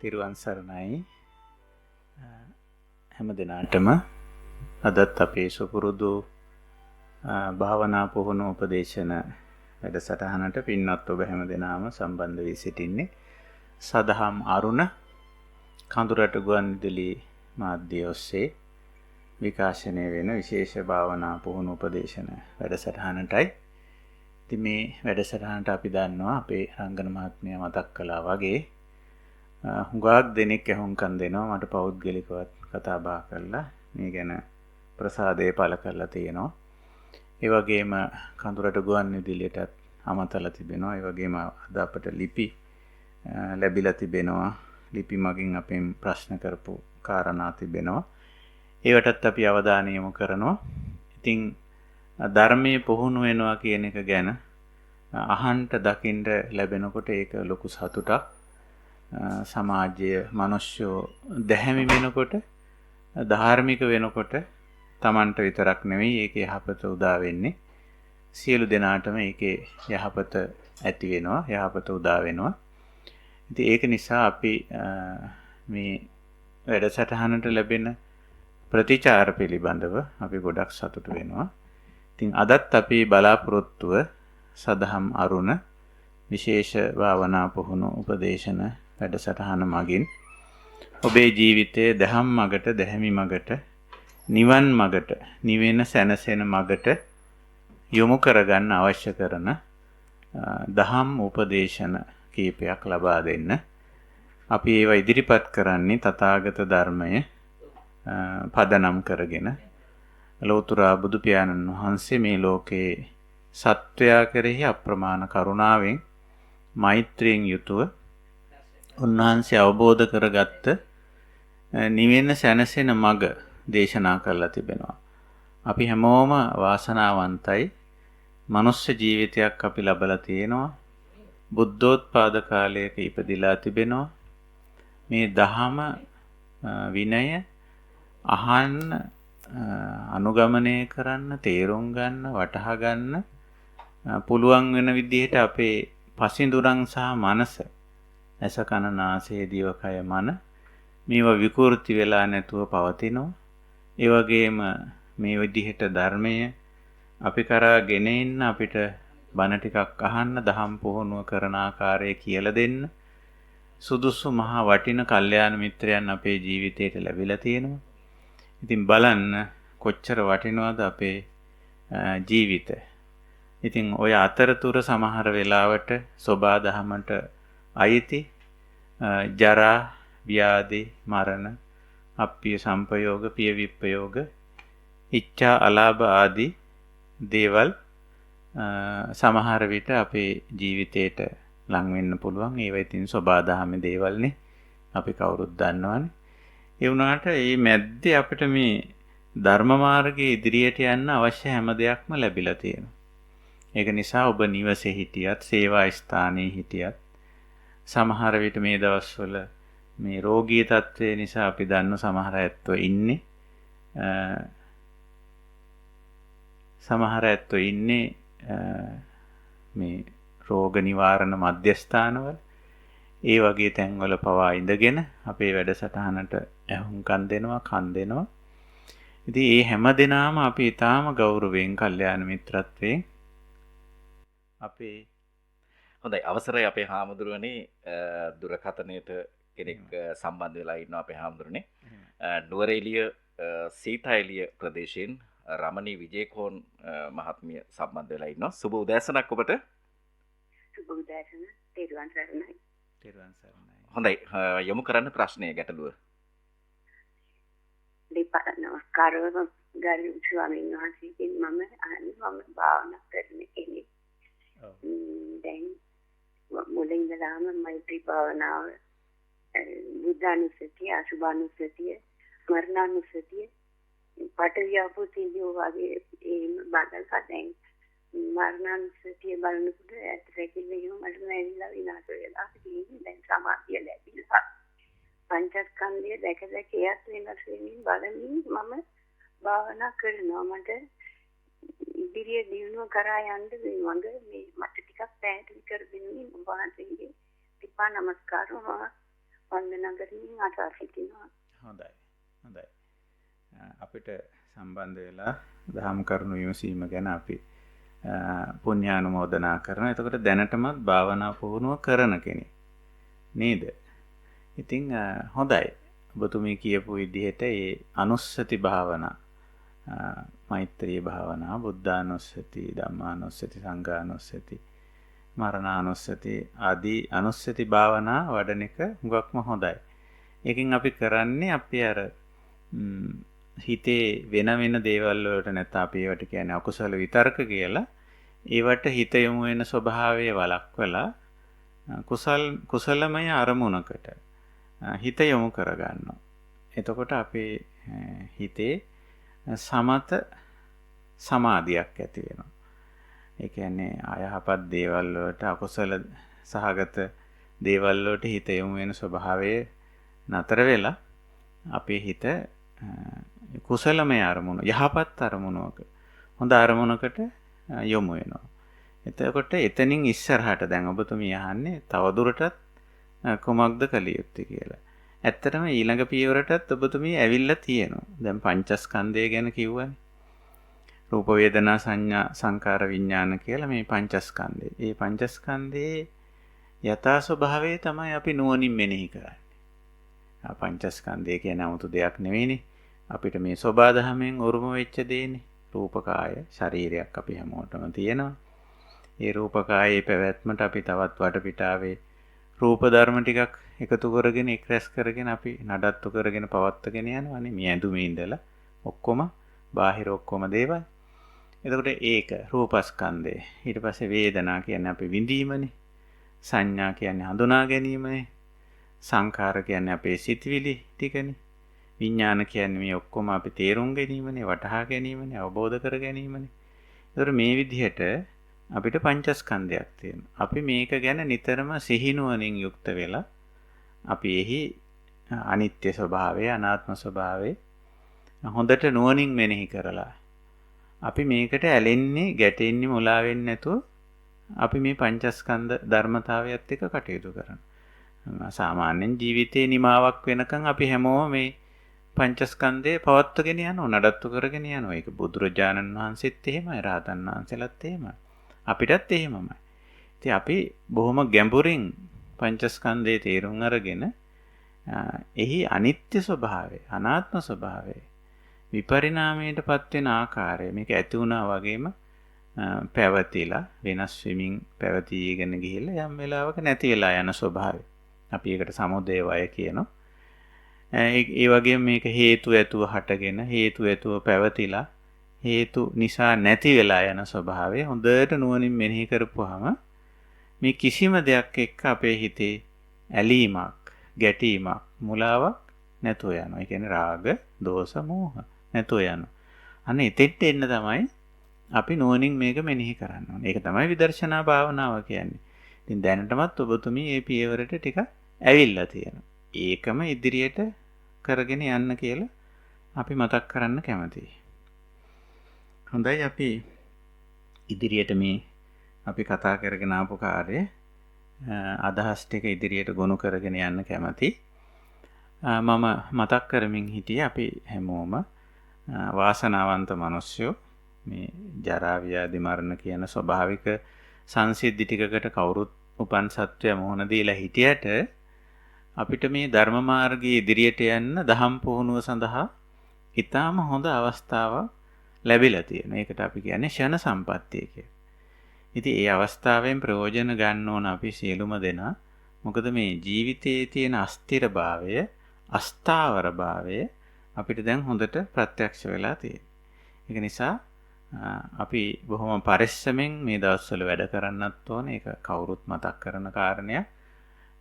තිරුවන් සරණයි හැම දිනාටම අදත් අපේ සුපුරුදු භාවනා පුහුණු උපදේශන වැඩසටහනට පින්වත් ඔබ හැම දිනාම සම්බන්ධ වී සිටින්නේ සදහම් අරුණ කඳුරට ගුවන්විදුලි මාධ්‍ය ඔස්සේ විකාශනය වෙන විශේෂ භාවනා පුහුණු උපදේශන වැඩසටහනටයි. ඉතින් මේ වැඩසටහනට අපි දන්නවා අපේ රංගන මහත්මිය මතක් කළා වගේ හුඟක් දෙනෙක් ඇහුම්කන් දෙනවා මට පෞද්ගලිකවත් කතා බහ කරලා මේ ගැන ප්‍රසාදය පළ කරලා තියෙනවා. ඒ වගේම කඳුරට ගුවන්විදුලියටත් අමතලා තිබෙනවා. ඒ වගේම අද අපට ලිපි ලැබිලා තිබෙනවා. ලිපි මගින් අපෙන් ප්‍රශ්න කරපු කාරණා තිබෙනවා. ඒවටත් අපි අවධානය යොමු කරනවා. ඉතින් ධර්මයේ පුහුණු වෙනවා කියන එක ගැන අහන්ට දකින්න ලැබෙනකොට ඒක ලොකු සතුටක්. සමාජය මිනිස්සු දැහැමි වෙනකොට ධාර්මික වෙනකොට Tamanට විතරක් නෙවෙයි ඒකේ යහපත උදා වෙන්නේ සියලු දෙනාටම ඒකේ යහපත ඇති වෙනවා යහපත උදා වෙනවා. ඉතින් ඒක නිසා අපි මේ වැඩසටහනට ලැබෙන ප්‍රතිචාර පිළිබඳව අපි ගොඩක් සතුටු වෙනවා. ඉතින් අදත් අපි බලාපොරොත්තුව සදහම් අරුණ විශේෂ භාවනා පුහුණු උපදේශන වැඩසටහන මගින් ඔබේ ජීවිතයේ දහම් මගට දැහැමි මගට නිවන් මගට නිවෙන සැනසෙන මගට යොමු කරගන්න අවශ්‍ය කරන දහම් උපදේශන කීපයක් ලබා දෙන්න. අපි ඒවා ඉදිරිපත් කරන්නේ තථාගත ධර්මය පදනම් කරගෙන ලෝතර බුදු පියාණන් වහන්සේ මේ ලෝකේ සත්වයා කෙරෙහි අප්‍රමාණ කරුණාවෙන් මෛත්‍රියෙන් යුතුව උන්වහන්සේ අවබෝධ කරගත්ත නිවෙන සැනසෙන මඟ දේශනා කරලා තිබෙනවා. අපි හැමෝම වාසනාවන්තයි. මනුෂ්‍ය ජීවිතයක් අපි ලබලා තියෙනවා. බුද්ධෝත්පාද කාලයක ඉපදිලා තිබෙනවා. මේ දහම විනය අහන්න අනුගමනය කරන්න තේරුම් ගන්න වටහා ගන්න පුළුවන් වෙන විදිහට අපේ පසිඳුරන් සහ මනස ඇස කන නාසය දිවකය මන මේවා විකෘති වෙලා නැතුව පවතිනවා. ඒ වගේම මේ විදිහට ධර්මය අපි කරා ගෙන එන්න අපිට බණ ටිකක් අහන්න දහම් පුහුණුව කරන ආකාරය කියලා දෙන්න සුදුසු මහා වටින කල්යාණ මිත්‍රයන් අපේ ජීවිතේට ලැබිලා තියෙනවා. ඉතින් බලන්න කොච්චර වටිනවද අපේ ජීවිත. ඉතින් ඔය අතරතුර සමහර වෙලාවට සෝබා දහමට අයිති ජරා ව්‍යාධි මරණ අප්පිය සම්පයෝග පිය විප්පයෝග ඉච්ඡා අලාභ ආදී දේවල් සමහර විට අපේ ජීවිතේට ලං වෙන්න පුළුවන්. ඒවා ඉතින් සෝබා දහමේ දේවල්නේ අපි කවුරුත් දන්නවනේ. ඒ වුණාට මේ මැද්දේ අපිට මේ ධර්ම මාර්ගයේ ඉදිරියට යන්න අවශ්‍ය හැම දෙයක්ම ලැබිලා තියෙනවා. ඒක නිසා ඔබ නිවසේ හිටියත් සේවා ස්ථානයේ හිටියත් සමහර විට මේ දවස්වල මේ රෝගී තත්ත්වය නිසා අපි දන්න සමහර ඇත්තෝ ඉන්නේ මේ රෝග නිවාරණ මධ්‍යස්ථානවල ඒ වගේ තැන්වල පවා ඉඳගෙන අපේ වැඩසටහනට ඇහුම්කන් දෙනවා කන් දෙනවා. ඉතින් මේ හැම දිනාම අපි ඊටාම ගෞරවයෙන් කල්යාණ මිත්‍රත්වයෙන් අපේ හොඳයි අවසරයි අපේ හාමුදුරුවනේ දුරකථනයට කෙනෙක් සම්බන්ධ වෙලා ඉන්නවා අපේ හාමුදුරනේ. නුවරඑළිය සීතාඑළිය ප්‍රදේශයෙන් රමණී විජේකෝන් මහත්මිය සම්බන්ධ වෙලා ඉන්නවා. සුබ උදෑසනක් ඔබට. සුබ උදෑසන. තෙරුවන් සරණයි. තෙරුවන් සරණයි. හොඳයි යොමු කරන්න ප්‍රශ්නය ගැටලුව. නමස්කාර ගරු ස්වාමීන් වහන්සේගෙන් මම භාවනා කරන කෙනෙක්. දැන් මුලින් ඉඳලාම මෛත්‍රී භාවනාව බුද්ධානුස්සතිය අසුභානුස්සතිය මරණානුස්සතිය පටවියාපෝ තේජෝ වගේ ඒ බඳලා දැන් මරණානුස්සතිය බලනකොට ඇත්තටම මට නැවිලා විනාශ වෙලා ඉන්නේ. දැන් සමාධිය ලැබිලා පංචස්කන්ධය දැක දැක එයත් වෙනස් වෙමින් බලමින් මම භාවනා කරනවා. මට ඉදිරිය දියුණුව කරා යන්න මේ මඟ මේ මට ටිකක් පැහැදිලි කර දෙන්නේ වහන්සේගේ පිපා නමස්කාරව වන්දනා කරමින් අසා සිටිනවා. හොඳයි. හොඳයි. අපිට සම්බන්ධ වෙලා දහම් කරුණු විමසීම ගැන අපි පුණ්‍යානුමෝදනා කරනවා. එතකොට දැනටමත් භාවනා පුහුණුව කරන කෙනෙක් නේද? ඉතින් හොඳයි. ඔබතුමී කියපු විදිහට ඒ අනුස්සති භාවනා, මෛත්‍රී භාවනා, බුද්ධානුස්සති, ධම්මානුස්සති, සංඝානුස්සති, මරණානුස්සති ආදී අනුස්සති භාවනා වඩන එක හුඟක්ම හොඳයි. ඒකෙන් අපි කරන්නේ අපි අර හිතේ වෙන වෙන දේවල් වලට නැත්නම් අපි ඒවට කියන්නේ අකුසල විතර්ක කියලා ඒවට හිත යොමු වෙන ස්වභාවය වළක්වලා කුසලමය අරමුණකට හිත යොමු කරගන්නවා. එතකොට අපේ හිතේ සමත සමාධියක් ඇති වෙනවා. ඒ කියන්නේ අයහපත් දේවල් වලට අකුසල සහගත දේවල් වලට හිත යොමු වෙන ස්වභාවය නතර වෙලා අපේ හිත කුසලමය අරමුණ, යහපත් අරමුණක, හොඳ අරමුණකට යොමු වෙනවා. එතකොට එතනින් ඉස්සරහට දැන් ඔබතුමිය අහන්නේ තවදුරටත් කුමක්ද කළ යුත්තේ කියලා. ඇත්තටම ඊළඟ පියවරටත් ඔබතුමිය ඇවිල්ලා තියෙනවා. දැන් පංචස්කන්ධය ගැන කිව්වනේ. රූප වේදනා සංඥා සංකාර විඥාන කියලා මේ පංචස්කන්ධය. මේ පංචස්කන්ධයේ යථා ස්වභාවය තමයි අපි නුවණින් මෙනෙහි කරන්නේ. පංචස්කන්ධය කියන්නේ 아무තු දෙයක් නෙවෙයිනේ. අපිට මේ සෝබා දහමෙන් උරුම වෙච්ච දෙන්නේ. රූපකාය ශරීරයක් අපි හැමෝටම තියෙනවා. ඒ රූපකායේ පැවැත්මට අපි තවත් වටපිටාවේ රූප ධර්ම ටිකක් එකතු කරගෙන එක්රැස් කරගෙන අපි නඩත්තු කරගෙන පවත්වාගෙන යනවානේ. මේ ඇඳුමේ ඉඳලා ඔක්කොම බාහිර ඔක්කොම දේවල්. එතකොට ඒක රූපස්කන්ධය. ඊට පස්සේ වේදනා කියන්නේ අපි විඳීමනේ. සංඥා කියන්නේ හඳුනා ගැනීමනේ. සංඛාර කියන්නේ අපේ සිතවිලි ටිකනේ. විඥාන කියන්නේ මේ ඔක්කොම අපි තේරුම් ගැනීමනේ, වටහා ගැනීමනේ, අවබෝධ කර ගැනීමනේ. ඒතර මේ විදිහට අපිට පංචස්කන්ධයක් තියෙනවා. අපි මේක ගැන නිතරම සිහිනුවණින් යුක්ත වෙලා අපි එහි අනිත්‍ය ස්වභාවය, අනාත්ම ස්වභාවය හොඳට නුවණින් මෙනෙහි කරලා අපි මේකට ඇලෙන්නේ, ගැටෙන්නේ, මුලා වෙන්නේ නැතුව අපි මේ පංචස්කන්ධ ධර්මතාවයත් එක්ක කටයුතු කරනවා. සාමාන්‍යයෙන් ජීවිතේ නිමාවක් වෙනකන් අපි හැමෝම මේ පංචස්කන්ධය පවත්වාගෙන යනවා, නඩත්තු කරගෙන යනවා. ඒක බුදුරජාණන් වහන්සේත් එහෙමයි, රහතන් වහන්සේලාත් එහෙමයි. අපිටත් එහෙමමයි. ඉතින් අපි බොහොම ගැඹුරින් පංචස්කන්ධයේ තේරුම් අරගෙන එහි අනිත්‍ය ස්වභාවය, අනාත්ම ස්වභාවය, විපරිණාමයටපත් වෙන ආකාරය මේක ඇති වුණා වගේම පැවතිලා වෙනස් වෙමින් පැවතීගෙන ගිහිල්ලා යම් වෙලාවක නැති වෙලා යන ස්වභාවය. අපි ඒකට සමුදය වය කියනවා. ඒ වගේම මේක හේතු ඇතුව හටගෙන හේතු ඇතුව පැවතිලා හේතු නිසා නැති වෙලා යන ස්වභාවය හොඳට නුවණින් මෙනෙහි කරපුවාම මේ කිසිම දෙයක් එක්ක අපේ හිතේ ඇලීමක්, ගැටීමක්, මුලාවක් නැතුව යනවා. ඒ කියන්නේ රාග, දෝෂ, මෝහ නැතුව යනවා. අනේ එතෙන්ට එන්න තමයි අපි නුවණින් මේක මෙනෙහි කරන්න ඕනේ. ඒක තමයි විදර්ශනා භාවනාව කියන්නේ. ඉතින් දැනටමත් ඔබතුමී මේ පියවරට ටික ඇවිල්ලා තියෙනවා. ඒකම ඉදිරියට කරගෙන යන්න කියලා අපි මතක් කරන්න කැමතියි. හොඳයි, අපි ඉදිරියට මේ අපි කතා කරගෙන ආපු කාර්යය අදහස් ටික ඉදිරියට ගොනු කරගෙන යන්න කැමතියි. මම මතක් කරමින් හිටියේ අපි හැමෝම වාසනාවන්ත මිනිස්සුયો. මේ ජරා ව්‍යාධි මරණ කියන ස්වභාවික සංසිද්ධි ටිකකට කවුරුත් උපන් සත්වය මොහොන දීලා හිටියට අපිට මේ ධර්ම මාර්ගයේ ඉදිරියට යන්න දහම් පුහුණුව සඳහා ඊටාම හොඳ අවස්ථාවක් ලැබිලා තියෙනවා. ඒකට අපි කියන්නේ ෂණ සම්පත්තිය කියලා. ඉතින් ඒ අවස්ථාවෙන් ප්‍රයෝජන ගන්න ඕන අපි සියලුම දෙනා. මොකද මේ ජීවිතයේ තියෙන අස්තිරභාවය, අස්ථාවරභාවය අපිට දැන් හොඳට ප්‍රත්‍යක්ෂ වෙලා තියෙනවා. ඒක නිසා අපි බොහොම පරිස්සමෙන් මේ දවස්වල වැඩ කරන්නත් ඕනේ. ඒක කවුරුත් මතක් කරන කාරණයක්.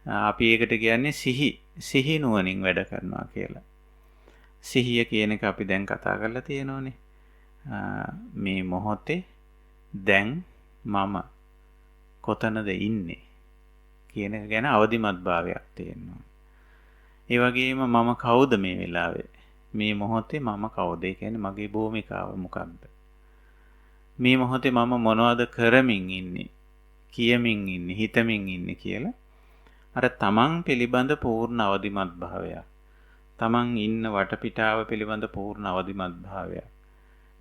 අපි ඒකට කියන්නේ සිහි නුවණින් වැඩ කරනවා කියලා. සිහිය කියන එක අපි දැන් කතා කරලා තියෙනෝනේ. මේ මොහොතේ දැන් මම කොතනද ඉන්නේ කියන එක ගැන අවදිමත් භාවයක් තියෙනවා. ඒ වගේම මම කවුද මේ වෙලාවේ? මේ මොහොතේ මම කවුද? ඒ කියන්නේ මගේ භූමිකාව මොකක්ද? මේ මොහොතේ මම මොනවද කරමින් ඉන්නේ? කියමින් ඉන්නේ, හිතමින් ඉන්නේ කියලා අර තමන් පිළිබඳ පූර්ණ අවදිමත් භාවයක්. තමන් ඉන්න වටපිටාව පිළිබඳ පූර්ණ අවදිමත් භාවයක්.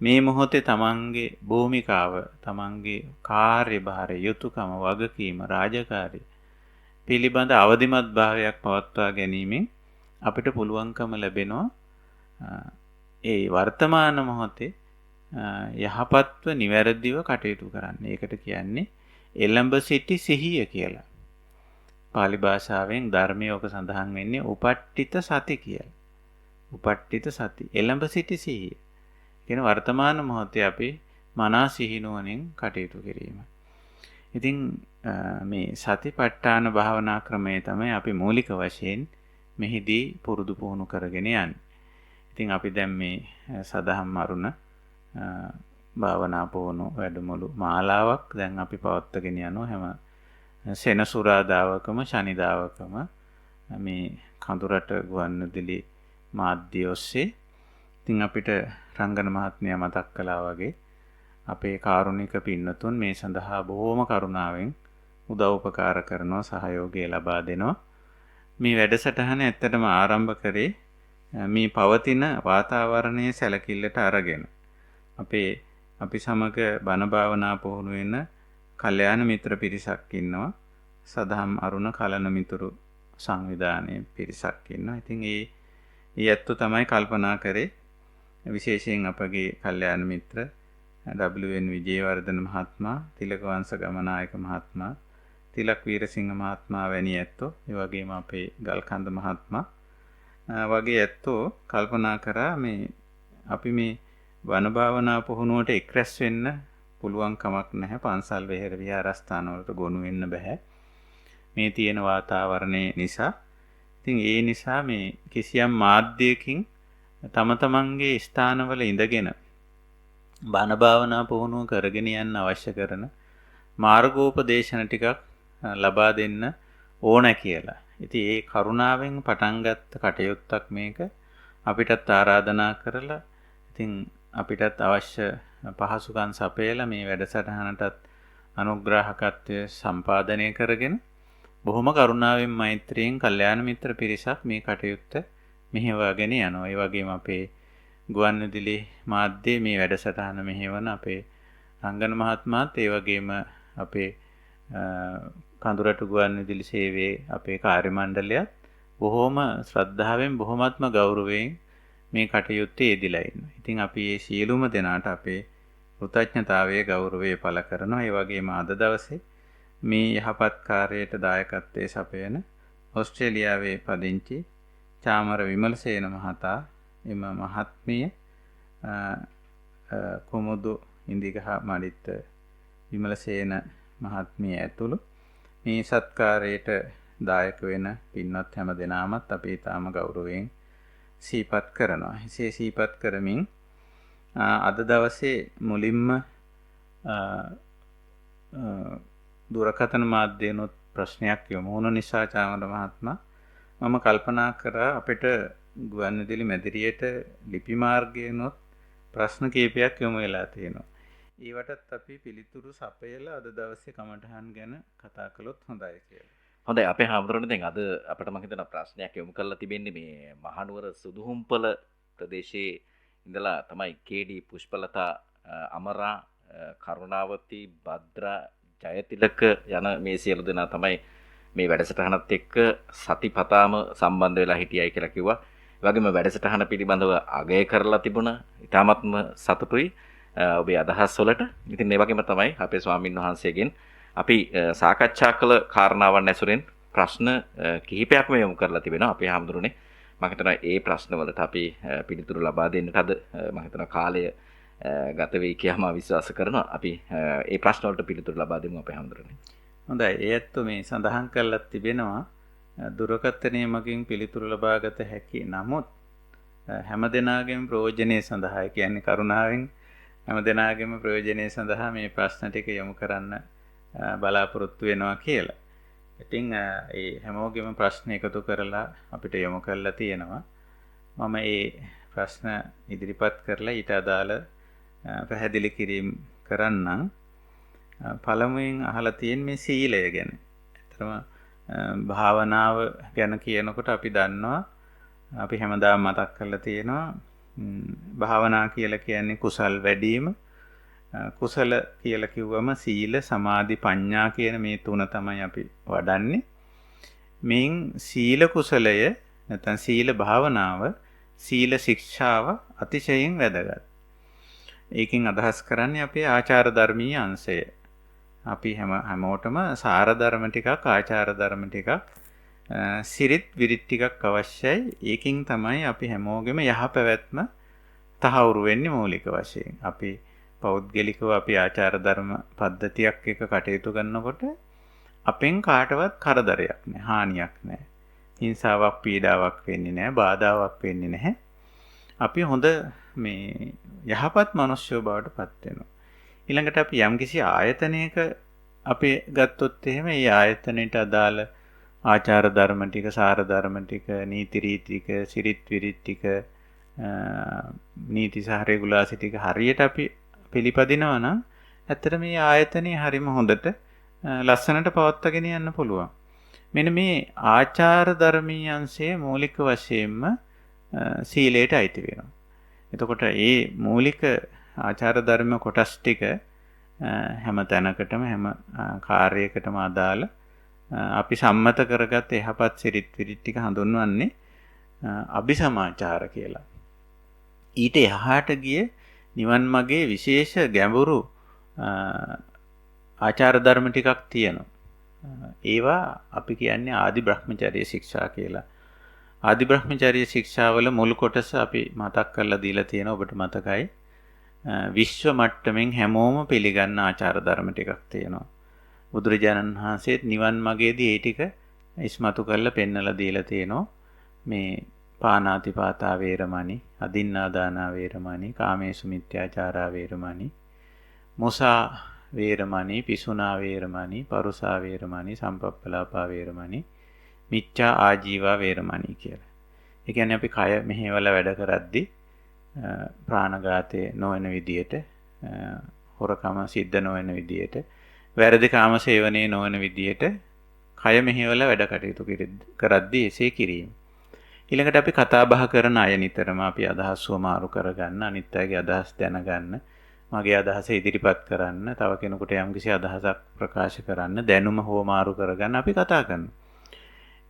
මේ මොහොතේ තමන්ගේ භූමිකාව, තමන්ගේ කාර්යභාරය, යුතුයකම, වගකීම, රාජකාරිය පිළිබඳ අවදිමත් භාවයක් පවත්වා ගැනීමෙන් අපිට පුළුවන්කම ලැබෙනවා ඒ වර්තමාන මොහොතේ යහපත්ව නිවැරදිව කටයුතු කරන්න. ඒකට කියන්නේ එළඹ සිටි සිහිය කියලා. පාලි භාෂාවෙන් ධර්මයේ ඔක සඳහන් වෙන්නේ උපට්ඨිත සති කියලා. උපට්ඨිත සති. එළඹ සිටි සිහිය. කියන වර්තමාන මොහොතේ අපි මනා සිහිනුවණින් කටයුතු කිරීම. ඉතින් මේ සතිපට්ඨාන භාවනා ක්‍රමය තමයි අපි මූලික වශයෙන් මෙහිදී පුරුදු පුහුණු කරගෙන යන්නේ. ඉතින් අපි දැන් මේ සදහම් අරුණ භාවනා පුහුණු වැඩමුළු මාලාවක් දැන් අපි පවත්වාගෙන යනවා හැම සෙනසුරාදාවකම ශනිදාවකම මේ කඳුරට ගුවන්විදුලි මාධ්‍ය ඔස්සේ. ඉතින් අපිට රංගන මහත්මයා මතක් කළා වගේ අපේ කාරුණික පින්නතුන් මේ සඳහා බොහෝම කරුණාවෙන් උදව් උපකාර කරනවා, සහයෝගය ලබා දෙනවා. මේ වැඩසටහන ඇත්තටම ආරම්භ කරේ මේ පවතින වාතාවරණයේ සැලකිල්ලට අරගෙන. අපි සමග බණ භාවනා පුහුණු වෙන කල්යාණ මිත්‍ර පිරිසක් ඉන්නවා. සදහම් අරුණ කලන මිතුරු සංවිධානයේ පිරිසක් ඉන්නවා. ඉතින් ඒ ඇත්තෝ තමයි කල්පනා කරේ විශේෂයෙන් අපගේ කල්යාණ මිත්‍ර WN විජේවර්ධන මහත්මයා, තිලකවංශ ගමනායක මහත්මයා, තිලක් වීරසිංහ මහත්මයා වැනි ඇත්තෝ, ඒ වගේම අපේ ගල්කන්ද මහත්මයා වගේ ඇත්තෝ කල්පනා කරා මේ අපි මේ වන භාවනා පුහුණුවට එක්රැස් වෙන්න පුළුවන් කමක් නැහැ. පන්සල් වෙහෙර විහාරස්ථාන වලට ගොනු වෙන්න බෑ මේ තියෙන වාතාවරණය නිසා. ඉතින් ඒ නිසා මේ කිසියම් මාධ්‍යයකින් තම තමන්ගේ ස්ථානවල ඉඳගෙන බණ භාවනා පුහුණුව කරගෙන යන්න අවශ්‍ය කරන මාර්ගෝපදේශන ටිකක් ලබා දෙන්න ඕන කියලා. ඉතින් ඒ කරුණාවෙන් පටන් ගත්ත කටයුත්තක් මේක. අපිටත් ආරාධනා කරලා ඉතින් අපිටත් අවශ්‍ය පහසුකම් සපයලා මේ වැඩසටහනටත් අනුග්‍රාහකත්වය සම්පාදනය කරගෙන බොහොම කරුණාවෙන් මෛත්‍රියෙන් කල්යාණ මිත්‍ර පිරිසක් මේ කටයුත්ත මෙහෙවාගෙන යනවා. ඒ වගේම අපේ ගුවන්විදුලි මාධ්‍යයේ මේ වැඩසටහන මෙහෙවන අපේ රංගන මහත්මයාත්, ඒ වගේම අපේ කඳුරට ගුවන්විදුලි සේවයේ අපේ කාර්ය මණ්ඩලයත් බොහොම ශ්‍රද්ධාවෙන් බොහොමත්ම ගෞරවයෙන් මේ කටයුත්තේ යෙදিলা ඉන්නවා. ඉතින් අපි මේ සියලුම දෙනාට අපේ කෘතඥතාවයේ ගෞරවය පළ කරනවා. ඒ වගේම අද දවසේ මේ යහපත් කාර්යයට දායකත්වයේ සපයන ඕස්ට්‍රේලියාවේ පදිංචි චාමර විමලසේන මහතා, එම මහත්මිය කුමුදු ඉන්දිගහ මඩිත් විමලසේන මහත්මිය ඇතුළු මේ සත්කාරයට දායක වෙන පින්වත් හැම දෙනාමත් අපි ඊටාම ගෞරවයෙන් සිහිපත් කරනවා. එසේ සිහිපත් කරමින් අද දවසේ මුලින්ම දුරකථන මාධ්‍යනොත් ප්‍රශ්නයක් යොමු වුණ නිසා චාමර මහත්මයා මම කල්පනා කරා අපිට ගුවන්විදුලි මැදිරියට ලිපි මාර්ගයෙන්ොත් ප්‍රශ්න කීපයක් යොමු වෙලා තියෙනවා. ඒවටත් අපි පිළිතුරු සපයලා අද දවසේ කමටහන් ගැන කතා කළොත් හොඳයි කියලා. හොඳයි අපේ හාමුදුරනේ දැන් අද අපිට මම හිතන ප්‍රශ්නයක් යොමු කරලා තිබෙන්නේ මේ මහනුවර සුදුහුම්පල ප්‍රදේශයේ ඉඳලා තමයි KD පුෂ්පලතා අමරා කරුණාවති භද්‍රා ජයතිලක යන මේ සියලු දෙනා තමයි මේ වැඩසටහනත් එක්ක සතිපතාම සම්බන්ධ වෙලා හිටියයි කියලා කිව්වා. ඒ වගේම වැඩසටහන පිළිබඳව අගය කරලා තිබුණා. ඊටාත්ම සතුටුයි ඔබේ අදහස් වලට. ඉතින් ඒ වගේම තමයි අපේ ස්වාමින් වහන්සේගෙන් අපි සාකච්ඡා කළ කාරණාවන් ඇසුරෙන් ප්‍රශ්න කිහිපයක්ම යොමු කරලා තිබෙනවා. අපේ හාමුදුරනේ මම හිතනවා ඒ ප්‍රශ්න වලට අපි පිළිතුරු ලබා දෙන්නට අද මම හිතනවා කාලය ගත වෙයි කියලා මම විශ්වාස කරනවා. අපි ඒ ප්‍රශ්න වලට පිළිතුරු ලබා දෙමු අපේ හාමුදුරනේ. හොඳයි. ඒත් මේ සඳහන් කරලා තිබෙනවා දුරකථනයේ මගින් පිළිතුරු ලබාගත හැකි. නමුත් හැම දෙනාගේම ප්‍රයෝජනයේ සඳහා කියන්නේ කරුණාවෙන් හැම දෙනාගේම ප්‍රයෝජනයේ සඳහා මේ ප්‍රශ්න ටික යොමු කරන්න බලාපොරොත්තු වෙනවා කියලා. ඉතින් ඒ හැමෝගෙම ප්‍රශ්න එකතු කරලා අපිට යොමු කරලා තියෙනවා. මම ඒ ප්‍රශ්න ඉදිරිපත් කරලා ඊට අදාළ පැහැදිලි කිරීම කරන්නම්. පළමුවෙන් අහලා තියෙන මේ සීලය ගැන. ඇත්තටම භාවනාව ගැන කියනකොට අපි දන්නවා අපි හැමදාම මතක් කරලා තියෙනවා භාවනා කියලා කියන්නේ කුසල් වැඩිම. කුසල කියලා කිව්වම සීල සමාධි ප්‍රඥා කියන මේ තුන තමයි අපි වඩන්නේ. මේන් සීල කුසලය නැත්නම් සීල භාවනාව සීල ශික්ෂාව අතිශයින් වැදගත්. ඒකෙන් අදහස් කරන්නේ අපේ ආචාර ධර්මීය අංශය. අපි හැමෝටම සාර ධර්ම ටිකක් ආචාර ධර්ම ටිකක් සිරිත් විරිත් ටිකක් අවශ්‍යයි. ඒකින් තමයි අපි හැමෝගෙම යහපැවැත්ම තහවුරු වෙන්නේ මූලික වශයෙන්. අපි පෞද්ගලිකව අපි ආචාර ධර්ම පද්ධතියක් එක කටයුතු කරනකොට අපෙන් කාටවත් කරදරයක් නැහැ, හානියක් නැහැ. හිංසාවක් පීඩාවක් වෙන්නේ නැහැ, බාධාවක් වෙන්නේ නැහැ. අපි හොඳ මේ යහපත් මිනිස්සු බවට පත් වෙනවා. ඊළඟට අපි යම්කිසි ආයතනයක අපි ගත්තොත් එහෙම ඒ ආයතනයට අදාළ ආචාර ධර්ම ටික, සාර ධර්ම ටික, නීති රීති ටික, සිරිත් විරිත් ටික, නීති සහ රෙගුලාසි ටික හරියට අපි පිළිපදිනවා නම් ඇත්තට මේ ආයතනය හරිම හොඳට ලස්සනට පවත්වාගෙන යන්න පුළුවන්. මෙන්න මේ ආචාර ධර්මීය අංශයේ මූලික වශයෙන්ම සීලයට අයිති වෙනවා. එතකොට මේ මූලික ආචාර ධර්ම කොටස් ටික හැම තැනකටම හැම කාර්යයකටම අදාළ අපි සම්මත කරගත් යහපත් සිරිත් විරිත් ටික හඳුන්වන්නේ අபிසමාචාර කියලා. ඊට එහාට ගිය නිවන් මාගේ විශේෂ ගැඹුරු ආචාර ධර්ම ටිකක් තියෙනවා. ඒවා අපි කියන්නේ ආදි බ්‍රහ්මචර්ය ශික්ෂා කියලා. ආදි බ්‍රහ්මචර්ය ශික්ෂාවල මුල් කොටස අපි මතක් කරලා දීලා තියෙනවා. ඔබට මතකයි. විශ්ව මට්ටමින් හැමෝම පිළිගන්න ආචාර ධර්ම ටිකක් තියෙනවා. බුදුරජාණන් වහන්සේත් නිවන් මාගේදී ඒ ටික ඉස්මතු කරලා පෙන්නලා දීලා තියෙනවා. මේ පානාතිපාතා වේරමණී, අදින්නාදානා වේරමණී, කාමේසු මිත්‍යාචාරා වේරමණී, මුසා වේරමණී, පිසුනා වේරමණී, පරුසා වේරමණී, සම්පප්පලාපා වේරමණී, මිච්ඡා ආජීවා වේරමණී කියලා. ඒ කියන්නේ අපි කය මෙහෙवला වැඩ කරද්දී ප්‍රාණඝාතය නොවන විදියට, හොරකම සිද්ධ නොවන විදියට, වැරදි කාම සේවනයේ නොවන විදියට කය මෙහෙवला වැඩ කටයුතු කරද්දී එසේ කිරීම. ඊළඟට අපි කතා බහ කරන අය නිතරම අපි අදහස් වමාරු කරගන්න, අනිත් අයගේ අදහස් දැනගන්න, මගේ අදහස ඉදිරිපත් කරන්න, තව කෙනෙකුට යම්කිසි අදහසක් ප්‍රකාශ කරන්න, දැනුම හොමාරු කරගන්න අපි කතා කරනවා.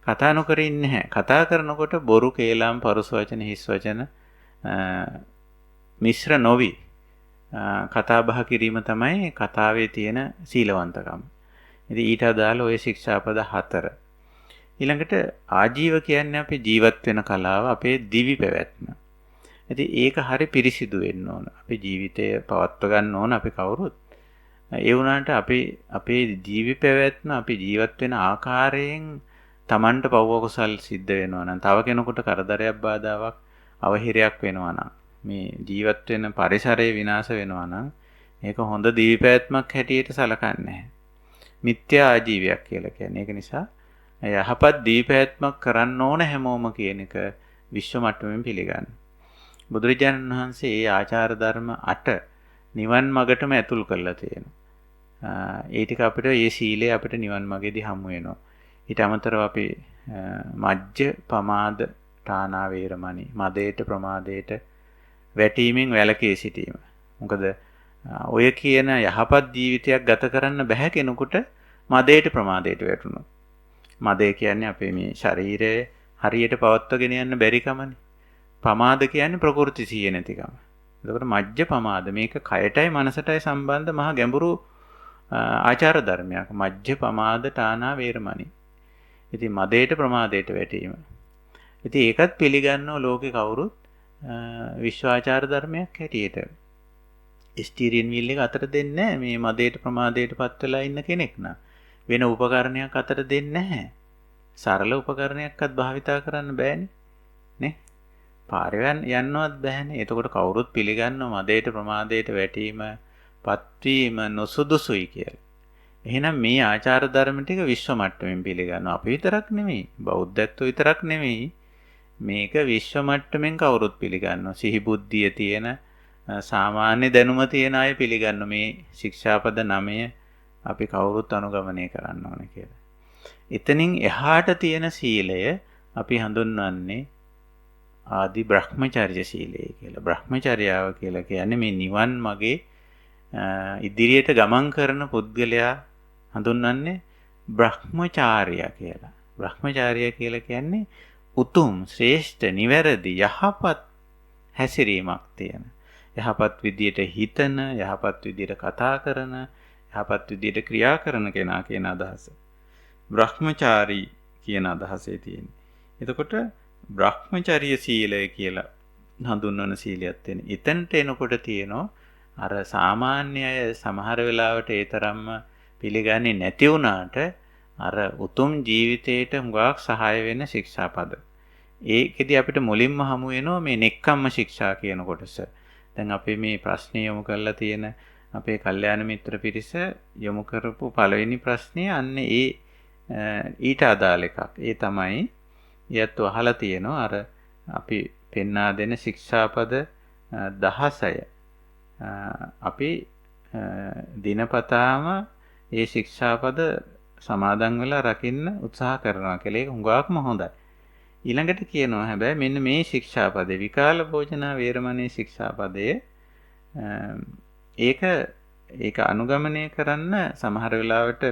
කතා නොකර ඉන්නේ නැහැ. කතා කරනකොට බොරු, කේලම්, පරුස වචන, හිස් වචන මිශ්‍ර නොවි කතා බහ කිරීම තමයි කතාවේ තියෙන සීලවන්තකම. ඉතින් ඊට අදාළ ওই ශික්ෂාපද 4. ඊළඟට ආජීව කියන්නේ අපි ජීවත් වෙන කලාව, අපේ දිවි පැවැත්ම. ඉතින් ඒක හරි පිරිසිදු වෙන්න ඕන. අපි ජීවිතය පවත්ව ගන්න ඕන අපි කවුරුත්. ඒ වුණාට අපේ ජීවි පැවැත්ම, අපි ජීවත් වෙන ආකාරයෙන් Tamanට පව්ව කුසල් සිද්ධ වෙනවා නම්, තව කෙනෙකුට කරදරයක් බාධාවක් අවහිරයක් වෙනවා නම්, මේ ජීවත් වෙන පරිසරය විනාශ වෙනවා නම් ඒක හොඳ දිවි පැවැත්මක් හැටියට සලකන්නේ නැහැ. මිත්‍යා ආජීවයක් කියලා කියන්නේ. ඒක නිසා යහපත් දිවි පැවැත්මක් කරන්න ඕන හැමෝම කියන එක විශ්ව මට්ටමින් පිළිගන්න. බුදුරජාණන් වහන්සේ මේ ආචාර ධර්ම 8 නිවන් මගටම ඇතුල් කරලා තියෙනවා. ඒ ටික අපිට මේ සීලය අපිට නිවන් මගේදී හමු වෙනවා. ඊට අමතරව අපි මජ්ජ පමාද ඨානා වේරමණී, මදේට ප්‍රමාදයට වැටීමෙන් වැළකී සිටීම. මොකද ඔය කියන යහපත් ජීවිතයක් ගත කරන්න බෑ කෙනෙකුට මදේට ප්‍රමාදයට වැටුණොත්. මදේ කියන්නේ අපේ මේ ශරීරය හරියට පවත්වාගෙන යන්න බැරි කමනේ. පමාද කියන්නේ ප්‍රකෘති සිහිය නැතිකම. එතකොට මජ්ජ පමාද මේක කයටයි මනසටයි සම්බන්ධ මහා ගැඹුරු ආචාර ධර්මයක්. මජ්ජ පමාද ඨානා වේරමණී. ඉතින් මදේට ප්‍රමාදයට වැටීම. ඉතින් ඒකත් පිළිගන්නව ලෝකේ කවුරුත් විශ්වාචාර ධර්මයක් හැටියට. ස්ටීරියන් වීල් එක අතට දෙන්නේ මේ මදේට ප්‍රමාදයට පත් වෙලා ඉන්න කෙනෙක් නා. වෙන උපකරණයක් අතට දෙන්නේ නැහැ. සරල උපකරණයක්වත් භාවිතා කරන්න බෑනේ. නේ? පාරේ යන්නවත් බෑනේ. එතකොට කවුරුත් පිළිගන්නව මදේට ප්‍රමාදයට වැටීම, පත්වීම නොසුදුසුයි කියලා. එහෙනම් මේ ආචාර ධර්ම ටික විශ්ව මට්ටමින් පිළිගන්නවා. අපි විතරක් නෙමෙයි, බෞද්ධත්ව විතරක් නෙමෙයි. මේක විශ්ව මට්ටමින් කවුරුත් පිළිගන්නවා. සිහි බුද්ධිය තියෙන, සාමාන්‍ය දැනුම තියෙන අය පිළිගන්න මේ ශික්ෂාපද 9 අපි කවුරුත් අනුගමනය කරන්න ඕන කියලා. එතනින් එහාට තියෙන සීලය අපි හඳුන්වන්නේ ආදි බ්‍රහ්මචර්ය සීලය කියලා. බ්‍රහ්මචර්යාව කියලා කියන්නේ මේ නිවන් මගේ ඉදිරියට ගමන් කරන පුද්ගලයා හඳුන්වන්නේ බ්‍රහ්මචාර්යා කියලා. බ්‍රහ්මචාර්යා කියලා කියන්නේ උතුම්, ශ්‍රේෂ්ඨ, නිවැරදි, යහපත් හැසිරීමක් තියෙන. යහපත් විදියට හිතන, යහපත් විදියට කතා කරන, යහපත් විදියට ක්‍රියා කරන කෙනා කියන අදහස. බ්‍රහ්මචාරී කියන අදහසේ තියෙන්නේ. එතකොට බ්‍රහ්මචර්ය සීලය කියලා හඳුන්වන සීලයක් තියෙන. එතනට එනකොට තියෙනවා අර සාමාන්‍ය අය සමහර වෙලාවට ඒ තරම්ම පිළිගන්නේ නැති වුණාට අර උතුම් ජීවිතයට හුඟක් සහාය වෙන ශික්ෂාපද. ඒකෙදි අපිට මුලින්ම හමු වෙනවා මේ නෙක්ඛම්ම ශික්ෂා කියන කොටස. දැන් අපි මේ ප්‍රශ්නේ යොමු කරලා තියෙන අපේ කල්යාණ මිත්‍ර පිරිස යොමු කරපු පළවෙනි ප්‍රශ්නේ අන්න ඊට අදාළ එකක්. ඒ තමයි ඊයත් අහලා තියෙනවා අර අපි පෙන්වා දෙන ශික්ෂාපද 16. අපි දිනපතාම ඒ ශික්ෂාපද සමාදන් වෙලා රකින්න උත්සාහ කරනවා කියලා. ඒක හුඟක්ම හොඳයි. ඊළඟට කියනවා හැබැයි මෙන්න මේ ශික්ෂාපදේ විකාල භෝජනා වේරමණී ශික්ෂාපදයේ ඒක අනුගමනය කරන්න සමහර වෙලාවට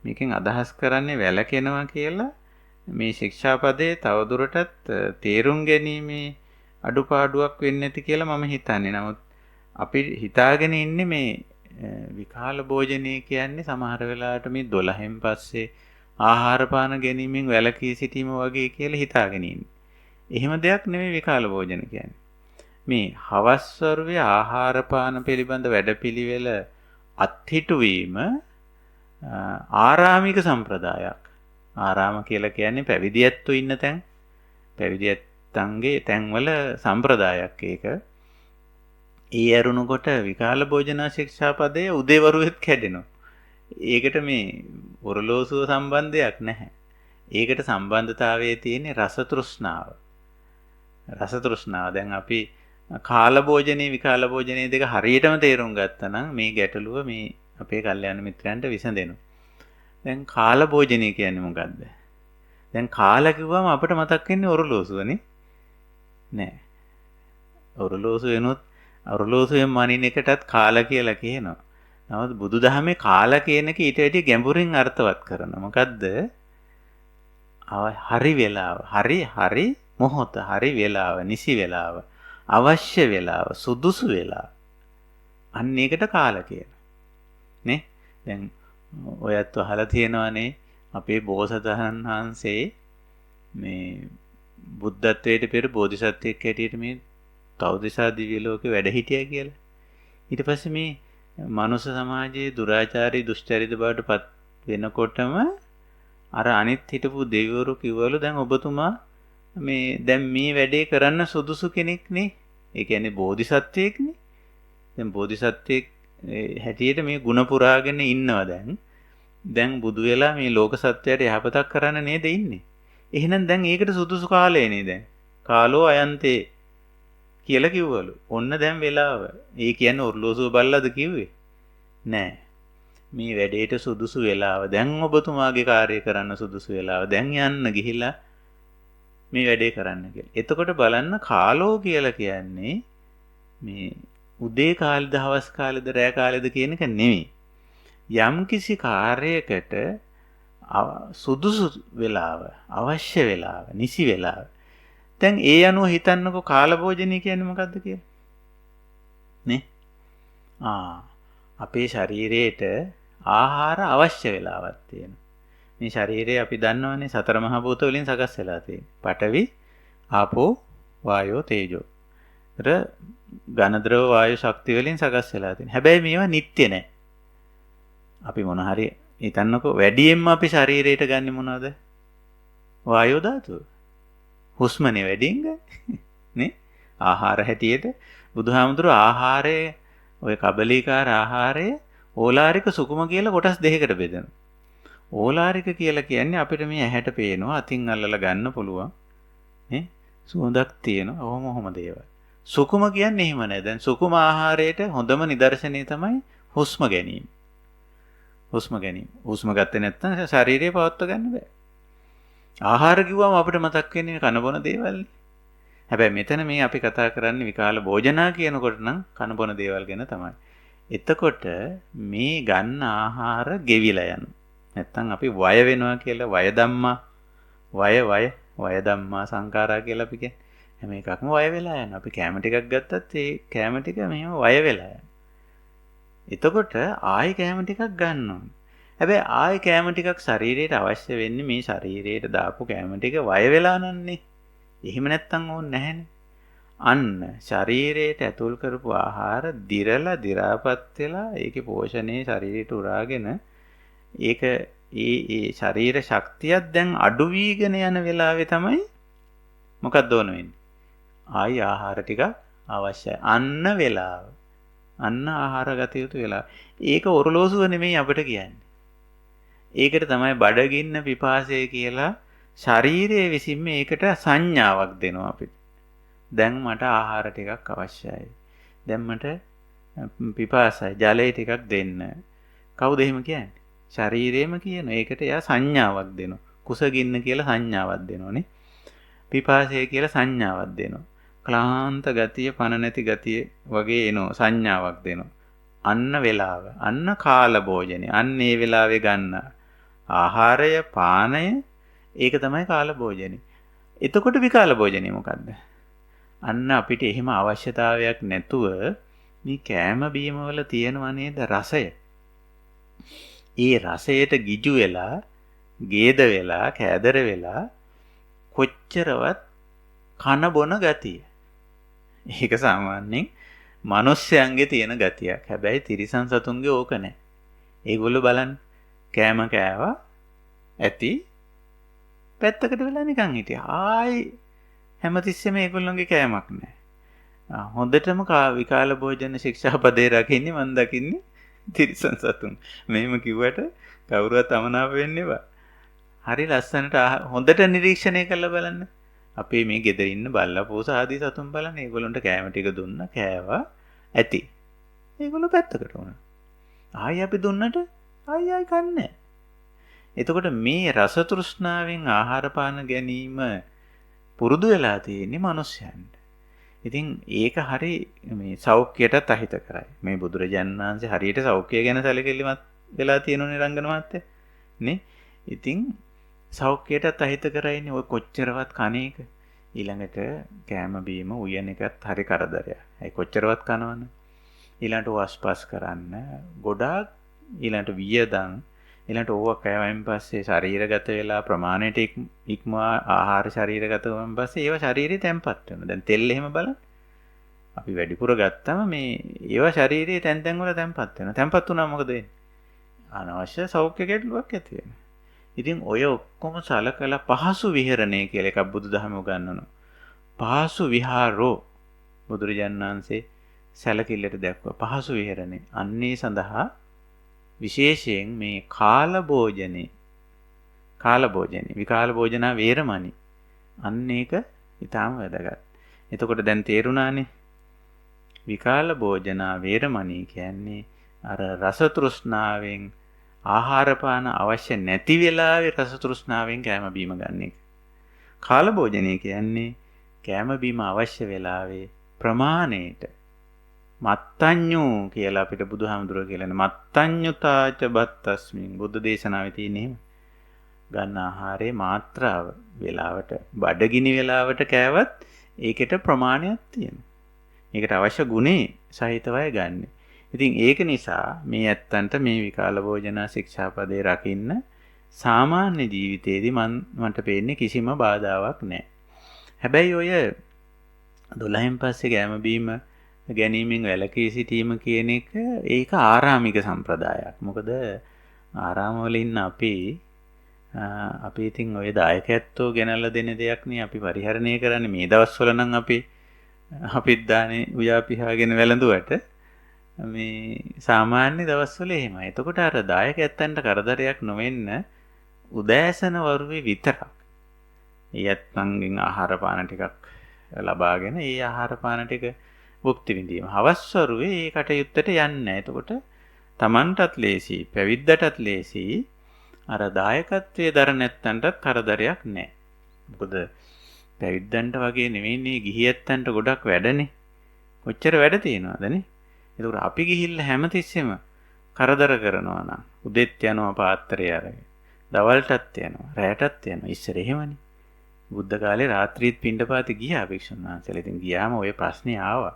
මේකෙන් අදහස් කරන්නේ වැළකෙනවා කියලා මේ ශික්ෂාපදයේ තවදුරටත් තේරුම් ගැනීමේ අඩුපාඩුවක් වෙන්නේ නැති කියලා මම හිතන්නේ. නමුත් අපි හිතාගෙන ඉන්නේ මේ විකාල භෝජනය කියන්නේ සමහර වෙලාවට මේ 12න් පස්සේ ආහාර පාන ගැනීමෙන් වැළකී සිටීම වගේ කියලා හිතාගෙන ඉන්නේ. එහෙම දෙයක් නෙමෙයි විකාල භෝජන කියන්නේ. මේ හවස් වරුවේ ආහාර පාන පිළිබඳ වැඩපිළිවෙල අත්හිටුවීම ආරාමික සම්ප්‍රදායක්. ආරාම කියලා කියන්නේ පැවිදි ඇත්තෝ ඉන්න තැන්. පැවිදි ඇත්තන්ගේ තැන්වල සම්ප්‍රදායක් ඒක. ඒ ඇරුණකොට විකාල භෝජනා ශික්ෂාපදයේ උදේවරුවෙත් කැඩෙනවා. ඒකට මේ ඔරලෝසුව සම්බන්ධයක් නැහැ. ඒකට සම්බන්ධතාවයේ තියෙන රස තෘෂ්ණාව. රස තෘෂ්ණාව. දැන් අපි කාල භෝජනේ විකාල භෝජනේ දෙක හරියටම තේරුම් ගත්තා නම් මේ ගැටලුව මේ අපේ කල්යාණ මිත්‍රයන්ට විසඳෙනවා. දැන් කාල භෝජනේ කියන්නේ මොකද්ද? දැන් කාල කිව්වම අපිට මතක් වෙන්නේ ඔරලෝසුවනේ. නෑ. ඔරලෝසුව වෙනොත් ඔරලෝසුවෙන් මනින එකටත් කාල කියලා කියනවා. නමුත් බුදුදහමේ කාල කියන එක ඊට වැඩි ගැඹුරින් අර්ථවත් කරනවා. මොකද්ද? හරි වෙලාව, හරි මොහොත, හරි වෙලාව, නිසි වෙලාව, අවශ්‍ය වෙලාව, සුදුසු වෙලාව. අන්න ඒකට කාල කියනවා. නේ? දැන් ඔයත් අහලා තියෙනවානේ අපේ බෝසතාණන් වහන්සේ මේ බුද්ධත්වයට පෙර බෝධිසත්වයෙක් හැටියට මේ තවදිසා දිව්‍ය ලෝකේ වැඩ හිටියා කියලා. ඊට පස්සේ මේ මනුෂ්‍ය සමාජයේ දුරාචාරී දුෂ්චරිත බවට පත් වෙනකොටම අර අනිත් හිටපු දෙවිවරු කිව්වලු දැන් ඔබතුමා දැන් මේ වැඩේ කරන්න සුදුසු කෙනෙක් නේ. ඒ කියන්නේ බෝධිසත්වයෙක්නේ. දැන් බෝධිසත්වයෙක් හැටියට මේ ಗುಣ පුරාගෙන ඉන්නවා දැන් බුදු වෙලා මේ ලෝක සත්‍යයට යහපතක් කරන්න නේද ඉන්නේ. එහෙනම් දැන් ඒකට සුදුසු කාලය නේ දැන්. කාලෝ අයන්තේ කියලා කිව්වලු. ඔන්න දැන් වෙලාව. ඒ කියන්නේ ඔර්ලෝසුව බල්ලාද කිව්වේ? නෑ. මේ වැඩේට සුදුසු වෙලාව. දැන් ඔබතුමාගේ කාර්යය කරන්න සුදුසු වෙලාව. දැන් යන්න ගිහිලා මේ වැඩේ කරන්න කියලා. එතකොට බලන්න කාලෝ කියලා කියන්නේ මේ උදේ කාලෙද හවස් කාලෙද රෑ කාලෙද කියන එක නෙමෙයි. යම් කිසි කාර්යයකට සුදුසු වෙලාව, අවශ්‍ය වෙලාව, නිසි වෙලාව. දැන් ඒ අනුව හිතන්නකො කාල භෝජනය කියන්නේ මොකද්ද කියලා? නේ? අපේ ශරීරයට ආහාර අවශ්‍ය වෙලාවක් තියෙනවා. මේ ශරීරය අපි දන්නවනේ සතර මහා භූත වලින් සකස් වෙලා තියෙන්නේ. පඨවි, ආපෝ, වායෝ, තේජෝ. ඝන ද්‍රව වායු ශක්තිය වලින් සකස් වෙලා තියෙනවා. හැබැයි මේවා නිට්ටය නෑ. අපි මොන හරි හිතන්නකො වැඩියෙන්ම අපි ශරීරයට ගන්නෙ මොනවද? වායෝ ධාතුව. හුස්මනේ වැඩියෙන් ගන්න. නේ? ආහාර හැටියට බුදුහාමුදුරුවෝ ආහාරයේ ඔය කබලීකාර ආහාරය ඕලාරික සුකුම කියලා කොටස් දෙකකට බෙදෙනවා. ඕලාරික කියලා කියන්නේ අපිට මේ ඇහැට පේනවා, අතින් අල්ලලා ගන්න පුළුවන්. නේ? සුවඳක් තියෙනවා. ඔහොම දේවල්. සුකුම කියන්නේ එහෙම නෑ. දැන් සුකුම ආහාරයට හොඳම නිදර්ශනය තමයි හුස්ම ගැනීම. හුස්ම ගැනීම. හුස්ම ගත්තේ නැත්නම් ශරීරය පවත්වා ගන්න බෑ. ආහාර කිව්වම අපිට මතක් වෙන්නේ කන බොන දේවල්නේ. හැබැයි මෙතන මේ අපි කතා කරන්නේ විකාල භෝජනා කියනකොට නම් කන බොන දේවල් ගැන තමයි. එතකොට මේ ගන්න ආහාර ගෙවිලා යනවා. නැත්තම් අපි වය වෙනවා කියලා වය ධම්මා වය ධම්මා සංඛාරා කියලා අපි කියන්නේ. හැම එකක්ම වය වෙලා යනවා. අපි කැම ටිකක් ගත්තත් ඒ කැම ටික මෙහෙම වය වෙලා යනවා. එතකොට ආයෙ කැම ටිකක් ගන්න ඕනේ. හැබැයි ආයෙ කැම ටිකක් ශරීරයට අවශ්‍ය වෙන්නේ මේ ශරීරයට දාපු කැම ටික වය වෙලා නන්නේ. එහෙම නැත්තම් ඕනේ නැහැනේ. අන්න ශරීරයට ඇතුල් කරපු ආහාර දිරලා දිරාපත් වෙලා ඒකේ පෝෂණය ශරීරයට උරාගෙන ඒක ඒ ශරීර ශක්තියක් දැන් අඩු වීගෙන යන වෙලාවේ තමයි මොකක්ද ඕන වෙන්නේ? ආයි ආහාර ටිකක් අවශ්‍යයි. අන්න වෙලාව. අන්න ආහාර ගත යුතු වෙලාව. ඒක ඔරලෝසුව නෙමෙයි අපිට කියන්නේ. ඒකට තමයි බඩගින්න පිපාසය කියලා ශරීරයේ විසින් මේකට සංඥාවක් දෙනවා අපිට. දැන් මට ආහාර ටිකක් අවශ්‍යයි. දැන් මට පිපාසයි. ජලය ටිකක් දෙන්න. කවුද එහෙම කියන්නේ? ශරීරයේම කියන. ඒකට එයා සංඥාවක් දෙනවා. කුසගින්න කියලා සංඥාවක් දෙනෝනේ. පිපාසය කියලා සංඥාවක් දෙනවා. ක්ලාන්ත ගතිය, පණ නැති ගතිය වගේ එනවා සංඥාවක් දෙනවා. අන්න වෙලාව. අන්න කාල භෝජනේ. අන්න ඒ වෙලාවේ ගන්න ආහාරය, පානය ඒක තමයි කාල භෝජනේ. එතකොට විකාල භෝජනේ මොකද්ද? අන්න අපිට එහෙම අවශ්‍යතාවයක් නැතුව මේ කෑම බීම වල තියෙනව නේද රසය. ඒ රසයට ගිජු වෙලා, ගේද වෙලා, කෑදර වෙලා කොච්චරවත් කන බොන ගතිය. ඒක සාමාන්‍යයෙන් මිනිස්යන්ගේ තියෙන ගතියක්. හැබැයි තිරිසන් සතුන්ගේ ඕක නැහැ. ඒගොල්ලෝ බලන්න කෑම කෑවා ඇති පැත්තකට වෙලා නිකන් හිටියා. ආයි හැමතිස්සෙම ඒගොල්ලන්ගේ කෑමක් නැහැ. හොඳටම විකාල භෝජන ශික්ෂාපදේ රකින්නේ මම දකින්නේ තිරිසන් සතුන්. මෙහෙම කිව්වට කවුරුවත් අමනාප වෙන්න එපා. හරි ලස්සනට හොඳට නිරීක්ෂණය කරලා බලන්න. අපේ මේ ගෙදර ඉන්න බල්ලා පෝස ආදී සතුන් බලන්න. ඒගොල්ලන්ට කෑම ටික දුන්නා, කෑවා ඇති. ඒගොල්ලෝ පැත්තකට වුණා. ආයි අපි දුන්නට ආයි කන්නේ. එතකොට මේ රස තෘෂ්ණාවෙන් ආහාර පාන ගැනීම පුරුදු වෙලා තියෙන්නේ මිනිස්යන්ට. ඉතින් ඒක හරි මේ සෞඛ්‍යයටත් අහිත කරයි. මේ බුදුරජාණන් වහන්සේ හරියට සෞඛ්‍යය ගැන සැලකිලිමත් වෙලා තියෙනුනේ රංගන මහත්තයා. නේ? ඉතින් සෞඛ්‍යයටත් අහිත කරයිනේ ඔය කොච්චරවත් කණේක. ඊළඟට කෑම බීම උයන එකත් හරි කරදරයක්. ඒ කොච්චරවත් කනවනේ. ඊළඟට වස්පස් කරන්න ගොඩාක් ඊළඟට වියදම් ඊළඟට ඕවා කෑවෙන් පස්සේ ශරීරගත වෙලා ප්‍රමාණයට ඉක්මවා ආහාර ශරීරගත වුණාන් පස්සේ ඒවා ශරීරේ තැම්පත් වෙනවා. දැන් තෙල් එහෙම බලන්න. අපි වැඩිපුර ගත්තම මේ ඒවා ශරීරයේ තැන් තැන් වල තැම්පත් වෙනවා. තැම්පත් වුණාම මොකද වෙන්නේ? අනවශ්‍ය සෞඛ්‍ය ගැටලුවක් ඇති වෙනවා. ඉතින් ඔය ඔක්කොම සලකලා පහසු විහරණය කියලා එකක් බුදුදහම උගන්වනවා. පහසු විහාරෝ බුදුරජාණන් වහන්සේ සැලකිල්ලට දැක්වුවා. පහසු විහරණය. අන්නේ සඳහා විශේෂයෙන් මේ කාල භෝජනේ විකාල භෝජනා වේරමණී අන්න ඒක ඊටාම වැදගත්. එතකොට දැන් තේරුණානේ විකාල භෝජනා වේරමණී කියන්නේ අර රස තෘෂ්ණාවෙන් ආහාර පාන අවශ්‍ය නැති වෙලාවේ රස තෘෂ්ණාවෙන් කැම බීම ගන්න එක. කාල භෝජනේ කියන්නේ කැම බීම අවශ්‍ය වෙලාවේ ප්‍රමාණයට මත්තඤ්ඤෝ කියලා අපිට බුදුහාමුදුරුවෝ කියලානේ මත්තඤ්ඤුතාච බත්තස්මින් බුද්ධ දේශනාවේ තියෙන එහෙම ගන්න ආහාරයේ මාත්‍රාව වෙලාවට බඩගිනි වෙලාවට කෑවත් ඒකට ප්‍රමාණයක් තියෙනවා. ඒකට අවශ්‍ය ගුණේ සහිතවයි ගන්න. ඉතින් ඒක නිසා මේ ඇත්තන්ට මේ විකාල භෝජනා ශික්ෂාපදේ රකින්න සාමාන්‍ය ජීවිතේදී මට පේන්නේ කිසිම බාධාවක් නැහැ. හැබැයි ඔය 12න් පස්සේ කැම බීම ගැනීමෙන් වැළකී සිටීම කියන එක ඒක ආරාමික සම්ප්‍රදායක්. මොකද ආරාමවල ඉන්න අපි ඉතින් ඔය දායකයන්තෝ ගෙනල්ලා දෙන දෙයක් නේ අපි පරිහරණය කරන්නේ. මේ දවස්වල නම් අපිත් දානේ උයාපිහාගෙන වැළඳුවට මේ සාමාන්‍ය දවස්වල එහෙමයි. එතකොට අර දායකයන්ට කරදරයක් නොවෙන්න උදෑසන වරුවේ විතරක් ඊයත්න්ගෙන් ආහාර පාන ටිකක් ලබාගෙන ඒ ආහාර පාන ටික භුක්ති විඳීම. හවස් වරුවේ ඒ කටයුත්තට යන්නේ නැහැ. එතකොට තමන්ටත් ලේසි, පැවිද්දටත් ලේසි. අර දායකත්වයේ දර නැත්තන්ටත් කරදරයක් නැහැ. මොකද පැවිද්දන්ට වගේ නෙවෙයිනේ ගිහි ඇත්තන්ට ගොඩක් වැඩනේ. කොච්චර වැඩ තියෙනවදනේ. ඒකට අපි ගිහිල්ලා හැමතිස්සෙම කරදර කරනවා නම් උදෙත් යනවා පාත්‍රය අරගෙන. දවල්ටත් යනවා, රැයටත් යනවා. ඉස්සර එහෙමනේ. බුද්ධ කාලේ රාත්‍රියේත් පිණ්ඩපාතේ ගියා භික්ෂුන් වහන්සේලා. ඉතින් ගියාම ওই ප්‍රශ්නේ ආවා.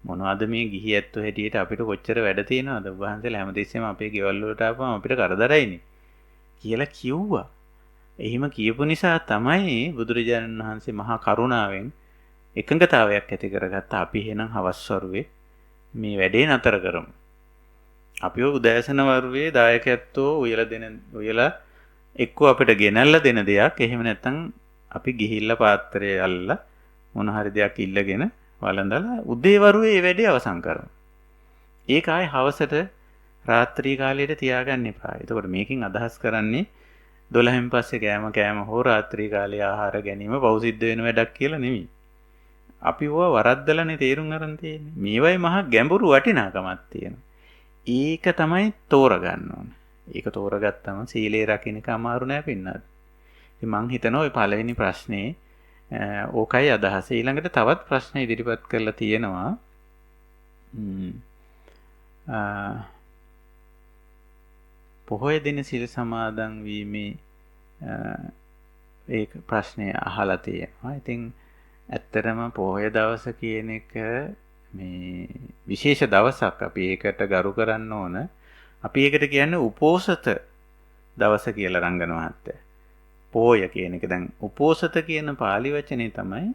මොනවද මේ ගිහි ඇත්තෝ හැටියට අපිට කොච්චර වැඩ තියෙනවද? ඔබ වහන්සේලා හැමතිස්සෙම අපේ ගෙවල් වලට ආපුවම අපිට කරදරයිනේ කියලා කිව්වා. එහෙම කියපු නිසා තමයි බුදුරජාණන් වහන්සේ මහා කරුණාවෙන් එකඟතාවයක් ඇති කරගත්තා. අපි එහෙනම් හවස් වරුවේ මේ වැඩේ නතර කරමු. අපිව උදෑසන වරුවේ දායකයන්තෝ උයලා එක්ක අපිට ගෙනල්ලා දෙන දෙයක්. එහෙම නැත්නම් අපි ගිහිල්ලා පාත්‍රය අල්ලලා මොන හරි දෙයක් ඉල්ලගෙන වළඳලා උදේ වරුවේ මේ වැඩේ අවසන් කරමු. ඒක ආයේ හවසට රාත්‍රී කාලයට තියාගන්න එපා. එතකොට මේකෙන් අදහස් කරන්නේ 12න් පස්සේ කෑම හෝ රාත්‍රී කාලයේ ආහාර ගැනීම පෞසිද්ධ වෙන වැඩක් කියලා නෙමෙයි. අපි ඕවා වරද්දලානේ තේරුම් අරන් තියෙන්නේ. මේවයි මහා ගැඹුරු වටිනාකමක් තියෙනවා. ඒක තමයි තෝරගන්න ඕනේ. ඒක තෝරගත්තම සීලේ රකින්න එක අමාරු නෑ පින්නත්. ඉතින් මං හිතනවා ওই පළවෙනි ප්‍රශ්නේ ඕකයි අදහස. ඊළඟට තවත් ප්‍රශ්න ඉදිරිපත් කරලා තියෙනවා. පොහොය දින සිල් සමාදන් වීමේ ඒක ප්‍රශ්නය අහලා තියෙනවා. ඉතින් ඇත්තටම පොහොය දවස කියන එක මේ විශේෂ දවසක්. අපි ඒකට ගරු කරන්න ඕන. අපි ඒකට කියන්නේ උපෝසත දවස කියලා රංගන මහත්තයා. පොහොය කියන එක දැන් උපෝසත කියන pāli වචනේ තමයි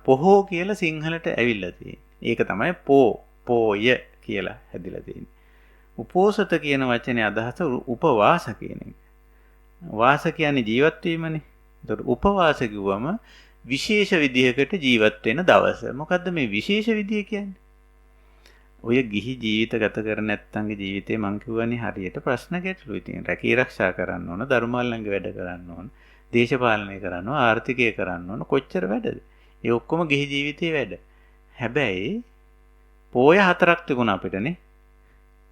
පොහෝ කියලා සිංහලට ඇවිල්ලා තියෙන්නේ. ඒක තමයි පෝය කියලා හැදිලා තියෙන්නේ. උපෝසත කියන වචනේ අදහස උපවාස කියන එක. වාස කියන්නේ ජීවත් වීමනේ. ඒතකොට උපවාස කිව්වම විශේෂ විදිහකට ජීවත් වෙන දවස. මොකද්ද මේ විශේෂ විදිය කියන්නේ? ඔය ගිහි ජීවිත ගත කර නැත්තන්ගේ ජීවිතේ මං කියවනේ හරියට ප්‍රශ්න ගැටලුයි තියෙන. රැකී ආරක්ෂා කරන්න ඕන, ධර්මාලංග වැඩ කරන්න ඕන, දේශපාලනය කරන්න ඕන, ආර්ථිකය කරන්න ඕන. කොච්චර වැඩද? ඒ ඔක්කොම ගිහි ජීවිතේ වැඩ. හැබැයි පෝය 4ක් තිබුණා අපිටනේ.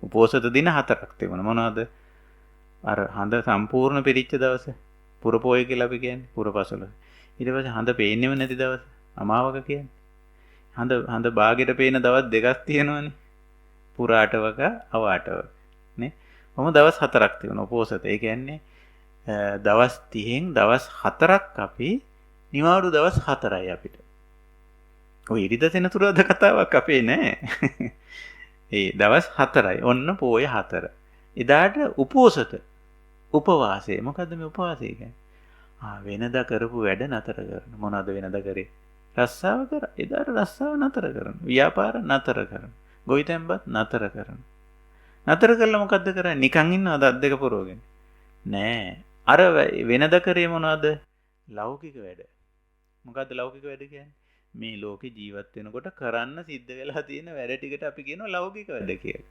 උපෝසත දින 4ක් තිබුණා. මොනවද? අර හඳ සම්පූර්ණ පිරිච්ච දවස පුරපෝය කියලා අපි කියන්නේ. පුරපසළොව. ඊට පස්සේ හඳ පේන්නේම නැති දවස අමාවක කියන්නේ. හඳ බාගෙට පේන දවස් දෙකක් තියෙනවනේ. පුරාටවක අවාටවක නේ. කොහොම දවස් 4ක් තියෙනවා උපෝසත. ඒ කියන්නේ දවස් 30න් දවස් 4ක් අපි නිවාඩු දවස් 4යි අපිට. ඔය ඉරිදා සෙනසුරාදා කතාවක් අපේ නෑ. ඒ දවස් 4යි. ඔන්න පෝය 4. එදාට උපෝසත උපවාසය. මොකද්ද මේ උපවාසය කියන්නේ? වෙනදා කරපු වැඩ නතර කරන. මොනවද වෙනදා කරේ? රස්සාව කරා. එදාට රස්සාව නතර කරන. ව්‍යාපාර නතර කරන. ගොවිතැන්පත් නතර කරන. නතර කළා මොකද්ද කරන්නේ? නිකන් ඉන්නවද අත් දෙක පුරවගෙන? නෑ. අර වෙනදා කරේ මොනවද? ලෞකික වැඩ. මොකද්ද ලෞකික වැඩ කියන්නේ? මේ ලෝකේ ජීවත් වෙනකොට කරන්න සිද්ධ වෙලා තියෙන වැඩ ටිකට අපි කියනවා ලෞකික වැඩ කියලා.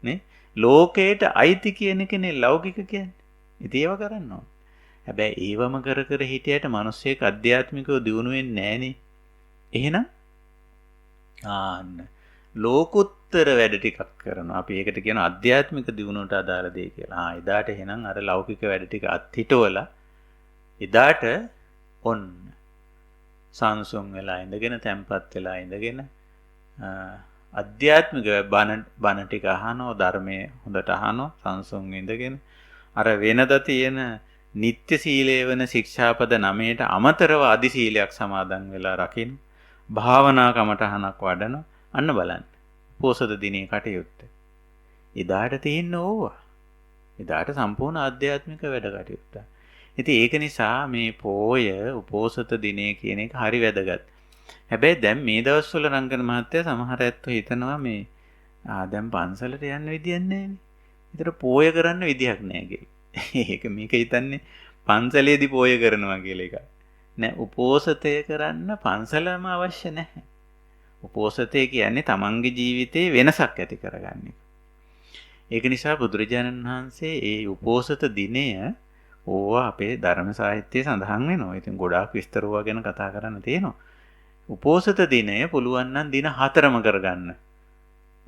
නේ? ලෝකයට අයිති කියන එකනේ ලෞකික කියන්නේ. ඉතින් ඒව කරන්න ඕන. හැබැයි ඒවම කර කර හිටියට මිනිස්සෙක් අධ්‍යාත්මිකව දියුණු වෙන්නේ නැහනේ. එහෙනම් ලෝකුත්තර වැඩ ටිකක් කරනවා. අපි ඒකට කියනවා අධ්‍යාත්මික දියුණුවට අදාළ දේ කියලා. එදාට එහෙනම් අර ලෞකික වැඩ ටික අත්හිටවලා එදාට ඔන්න සංසුන් වෙලා ඉඳගෙන තැම්පත් වෙලා ඉඳගෙන අධ්‍යාත්මික බණ ටික අහනවා, ධර්මයේ හොඳට අහනවා, සංසුන් ඉඳගෙන අර වෙනද තියෙන නිත්‍ය සීලයේ වෙන ශික්ෂාපද 9ට අමතරව අදි සීලයක් සමාදන් වෙලා රකින්න, භාවනා කමටහනක් වඩන. අන්න බලන්න. පොසොද දිනේ කටයුත්ත. එදාට තියෙන ඕවා. එදාට සම්පූර්ණ ආධ්‍යාත්මික වැඩ කටයුත්ත. ඉතින් ඒක නිසා මේ පෝය උපෝසත දිනේ කියන එක හරි වැදගත්. හැබැයි දැන් මේ දවස්වල රංගන මහත්තයා සමහර ඇත්තෝ හිතනවා මේ දැන් පන්සලට යන්න විදියක් නැහැ නේ. ඒතර පෝය කරන්න විදියක් නැහැ කියලා. ඒක මේක හිතන්නේ පන්සලේදී පෝය කරනවා කියලා එකයි. නෑ, උපෝසතය කරන්න පන්සලම අවශ්‍ය නැහැ. උපෝසතය කියන්නේ තමන්ගේ ජීවිතේ වෙනසක් ඇති කරගන්න එක. ඒක නිසා බුදුරජාණන් වහන්සේ ඒ උපෝසත දිනය ඕවා අපේ ධර්ම සාහිත්‍යයේ සඳහන් වෙනවා. ඉතින් ගොඩාක් විස්තර ඕවා ගැන කතා කරන්න තියෙනවා. උපෝසත දිනය පුළුවන් නම් දින 4ම කරගන්න.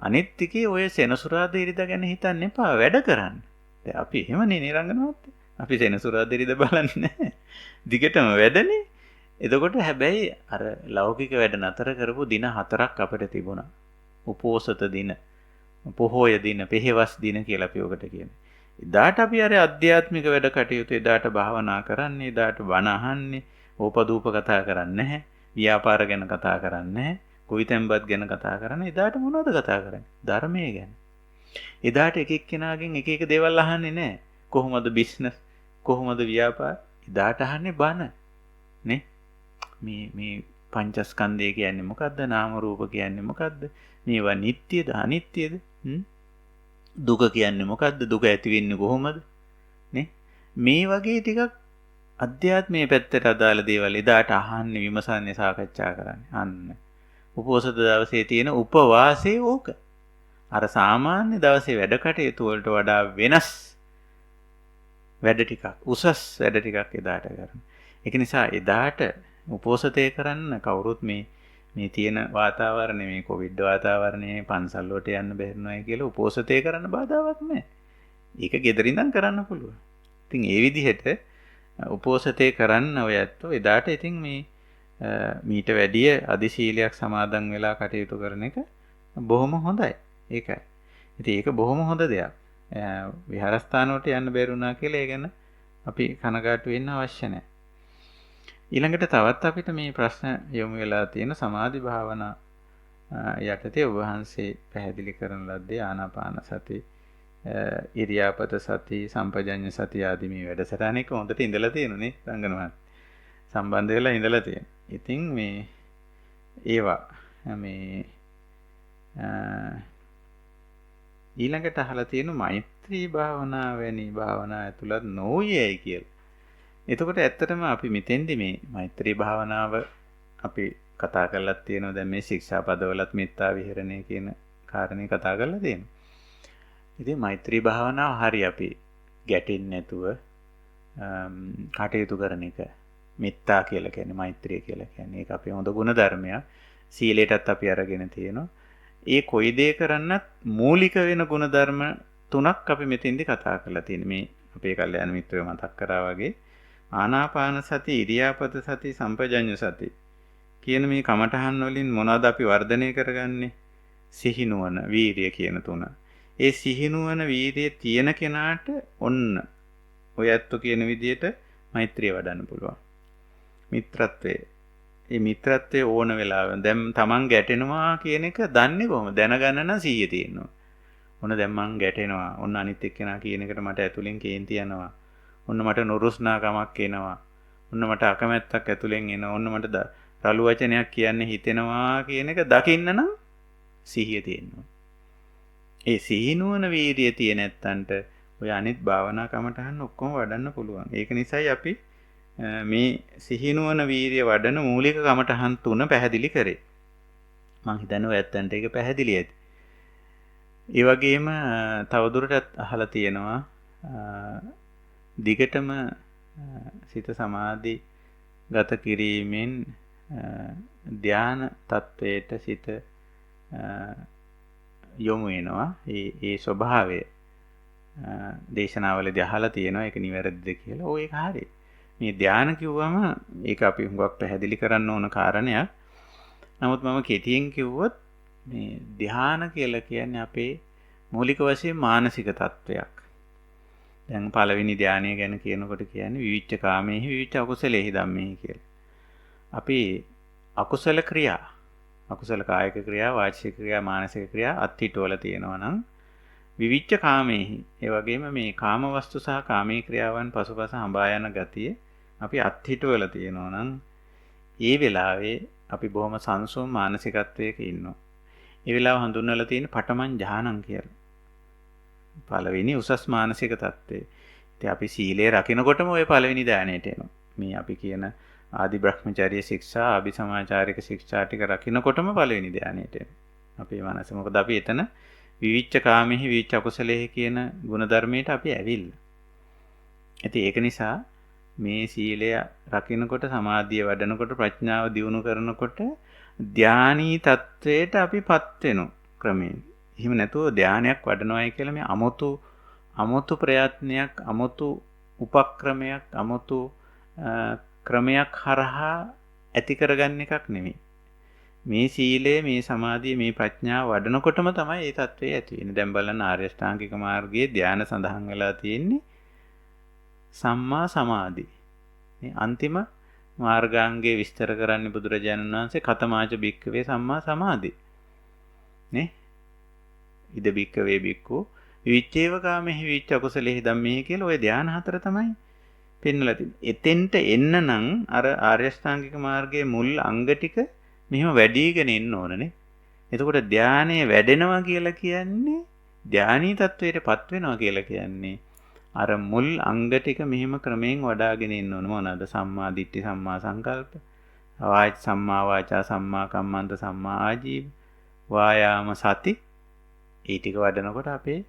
අනිත් ටිකේ ඔය සෙනසුරාදා ඉරිදා ගැන හිතන්න එපා වැඩ කරන්න. දැන් අපි එහෙමනේ නිරංගනවත්. අපි සෙනසුරාදා ඉරිදා බලන්නේ නැහැ. දිගටම වැඩනේ. එතකොට හැබැයි අර ලෞකික වැඩ නතර කරපු දින 4ක් අපිට තිබුණා. උපෝසත දින, පොහොය දින, පෙහෙවස් දින කියලා අපි ඔකට කියන්නේ. එදාට අපි අර අධ්‍යාත්මික වැඩ කටයුතු එදාට භාවනා කරන්නේ, එදාට බණ අහන්නේ, ඕපදූප කතා කරන්නේ නැහැ, ව්‍යාපාර ගැන කතා කරන්නේ නැහැ, කුයිතැන්පත් ගැන කතා කරන්නේ. එදාට මොනවද කතා කරන්නේ? ධර්මයේ ගැන. එදාට එක එක්කෙනාගෙන් එක එක දේවල් අහන්නේ නැහැ. කොහොමද බිස්නස්? කොහොමද ව්‍යාපාර? එදාට අහන්නේ බණ. නේ? මේ පංචස්කන්ධය කියන්නේ මොකද්ද? නාම රූප කියන්නේ මොකද්ද? මේවා නිට්ටියද අනිත්‍යද? දුක කියන්නේ මොකද්ද? දුක ඇති වෙන්නේ කොහොමද? නේ? මේ වගේ ටිකක් අධ්‍යාත්මයේ පැත්තට අදාළ දේවල් එදාට අහන්නේ, විමසන්නේ, සාකච්ඡා කරන්නේ. අන්න. උපෝසත දවසේ තියෙන උපවාසයේ ඕක. අර සාමාන්‍ය දවසේ වැඩ කටයුතු වලට වඩා වෙනස් වැඩ ටිකක්, උසස් වැඩ ටිකක් එදාට කරනවා. ඒක නිසා එදාට උපෝසතය කරන්න කවුරුත් මේ තියෙන වාතාවරණය, මේ කොවිඩ් වාතාවරණයේ පන්සල් වලට යන්න බැරිනොයි කියලා උපෝසතය කරන්න බාධාවක් නැහැ. ඒක ගෙදර ඉඳන් කරන්න පුළුවන්. ඉතින් ඒ විදිහට උපෝසතය කරන්න ඔය ඇත්තෝ එදාට ඉතින් මීට වැඩිය අධිශීලයක් සමාදන් වෙලා කටයුතු කරන එක බොහොම හොඳයි. ඒකයි. ඉතින් ඒක බොහොම හොඳ දෙයක්. විහාරස්ථාන වලට යන්න බැරුණා කියලා ඒ ගැන අපි කනගාටු වෙන්න අවශ්‍ය නැහැ. ඊළඟට තවත් අපිට මේ ප්‍රශ්න යොමු වෙලා තියෙන සමාධි භාවනා යටතේ ඔබ වහන්සේ පැහැදිලි කරන ලද්දේ ආනාපාන සති, ඉරියාපත සති, සම්පජඤ්ඤ සති ආදී මේ වැඩසටහනක හොඳට ඉඳලා තියෙනුනේ රංගන මහත්තයා. සම්බන්ධ වෙලා ඉඳලා තියෙන. ඉතින් මේ ඒවා මේ ඊළඟට අහලා තියෙන මෛත්‍රී භාවනා වැනි භාවනා ඇතුළත් නොයයි කියලා. එතකොට ඇත්තටම අපි මෙතෙන්දි මේ මෛත්‍රී භාවනාව අපි කතා කරලා තියෙනවා. දැන් මේ ශික්ෂාපදවලත් මෙත්තා විහරණය කියන කාරණේ කතා කරලා තියෙනවා. ඉතින් මෛත්‍රී භාවනාව හරි අපි ගැටෙන්නේ නැතුව කටයුතු කරන එක මෙත්තා කියලා කියන්නේ, මෛත්‍රිය කියලා කියන්නේ. ඒක අපේ හොඳ ගුණ ධර්මයක්. සීලයටත් අපි අරගෙන තියෙනවා. ඒ කොයි දේ කරන්නත් මූලික වෙන ගුණ ධර්ම 3ක් අපි මෙතෙන්දි කතා කරලා තියෙනවා. මේ අපේ කල්යාණ මිත්‍රයෝ මතක් කරා වගේ ආනාපාන සති, ඉරියාපත සති, සම්පජඤ්ඤ සති කියන මේ කමඨහන් වලින් මොනවද අපි වර්ධනය කරගන්නේ? සිහිනුවන, වීරිය කියන තුන. ඒ සිහිනුවන, වීරිය තියෙන කෙනාට ඔන්න ඔය ඇත්තු කියන විදිහට මෛත්‍රිය වඩන්න පුළුවන්. මිත්‍රත්වයේ. මේ මිත්‍රත්වයේ ඕන වෙලාවෙ දැන් තමන් ගැටෙනවා කියන එක දන්නේ කොහොමද? දැනගන්න නම් සිහිය තියෙනවා. ඔන්න දැන් මං ගැටෙනවා. ඔන්න අනිත් එක්කෙනා කියන එකට මට ඇතුලෙන් කේන්ති යනවා. ඔන්න මට නුරුස්නාකමක් එනවා. ඔන්න මට අකමැත්තක් ඇතුලෙන් එනවා. ඔන්න මට රළු වචනයක් කියන්න හිතෙනවා කියන එක දකින්න නම් සිහිය තියෙනවා. ඒ සිහිනුවන වීර්යය තියෙන නැත්තන්ට ඔය අනිත් භාවනා කමටහන් ඔක්කොම වඩන්න පුළුවන්. ඒක නිසායි අපි මේ සිහිනුවන වීර්යය වඩන මූලික කමටහන් 3 පැහැදිලි කරේ. මං හිතන්නේ ඔය ඇත්තන්ට ඒක පැහැදිලි ඇති. ඒ වගේම තවදුරටත් අහලා තියෙනවා දිගටම සිත සමාධි ගත කිරීමෙන් ධාන තත්වයට සිත යොමු වෙනවා. ඒ ස්වභාවය දේශනාවලදී අහලා තියෙනවා. ඒක නිවැරදිද කියලා. ඔය ඒක හරියි. මේ ධාන කිව්වම ඒක අපි හුඟක් පැහැදිලි කරන්න ඕන කාරණයක්. නමුත් මම කෙටියෙන් කිව්වොත් මේ ධාන කියලා කියන්නේ අපේ මූලික වශයෙන් මානසික තත්වයක්. දැන් පළවෙනි ධානය ගැන කියනකොට කියන්නේ විවිච්ඡ කාමේහි විවිච්ඡ අකුසලේහි ධම්මේහි කියලා. අපි අකුසල ක්‍රියා, අකුසල කායික ක්‍රියා, වාචික ක්‍රියා, මානසික ක්‍රියා අත්හිටවල තියෙනවා නම් විවිච්ඡ කාමේහි, ඒ වගේම මේ කාම වස්තු සහ කාමී ක්‍රියාවන් පසුපස හඹා යන ගතිය අපි අත්හිටවල තියෙනවා නම් ඒ වෙලාවේ අපි බොහොම සංසුන් මානසිකත්වයක ඉන්නවා. ඒ වෙලාව හඳුන්වලා තියෙන පඨමං ඥානං කියලා. පළවෙනි උසස් මානසික තත්ත්වය. ඉතින් අපි සීලය රකින්නකොටම ওই පළවෙනි ධානයට එනවා. මේ අපි කියන ආදි බ්‍රහ්මචර්ය ශික්ෂා, අபிසමාචාරික ශික්ෂා ටික රකින්නකොටම පළවෙනි ධානයට එනවා. අපේ මනස. මොකද අපි එතන විවිච්ඡ කාමෙහි විවිච්ඡ අකුසලෙහි කියන ගුණධර්මයට අපි ඇවිල්ලා. ඉතින් ඒක නිසා මේ සීලය රකින්නකොට, සමාධිය වඩනකොට, ප්‍රඥාව දියුණු කරනකොට ධානී තත්වයට අපිපත් වෙනවා ක්‍රමයෙන්. එහෙම නැතුව ධානයක් වඩනවායි කියලා මේ අමුතු ප්‍රයත්නයක්, අමුතු උපක්‍රමයක්, අමුතු ක්‍රමයක් හරහා ඇති කරගන්න එකක් නෙමෙයි. මේ සීලය, මේ සමාධිය, මේ ප්‍රඥාව වඩනකොටම තමයි මේ தત્ත්වය ඇති වෙන්නේ. දැන් බලන්න ආර්ය අෂ්ටාංගික මාර්ගයේ ධානය සඳහන් වෙලා තියෙන්නේ සම්මා සමාධි. මේ අන්තිම මාර්ගාංගයේ විස්තර කරන්නේ බුදුරජාණන් වහන්සේ කතමාච භික්ඛවේ සම්මා සමාධි. නේ? ඉද භික්ඛවේ භික්ඛු විවිච්ඡේව කාමෙහි විවිච්ඡ අකුසලෙහි ධම්මෙහි කියලා ওই ධාන හතර තමයි පෙන්වලා තියෙන්නේ. එතෙන්ට එන්න නම් අර ආර්ය අෂ්ටාංගික මාර්ගයේ මුල් අංග ටික මෙහෙම වැඩිගෙන එන්න ඕනනේ. එතකොට ධානයේ වැඩෙනවා කියලා කියන්නේ ධානී තත්වයටපත් වෙනවා කියලා කියන්නේ අර මුල් අංග ටික මෙහෙම ක්‍රමයෙන් වඩාගෙන ඉන්න ඕන. මොනවාද? සම්මා දිට්ඨි, සම්මා සංකල්ප, සම්මා වාචා, සම්මා කම්මන්ත, සම්මා ආජීව, වායාම සති. ඒ ටික වඩනකොට අපේ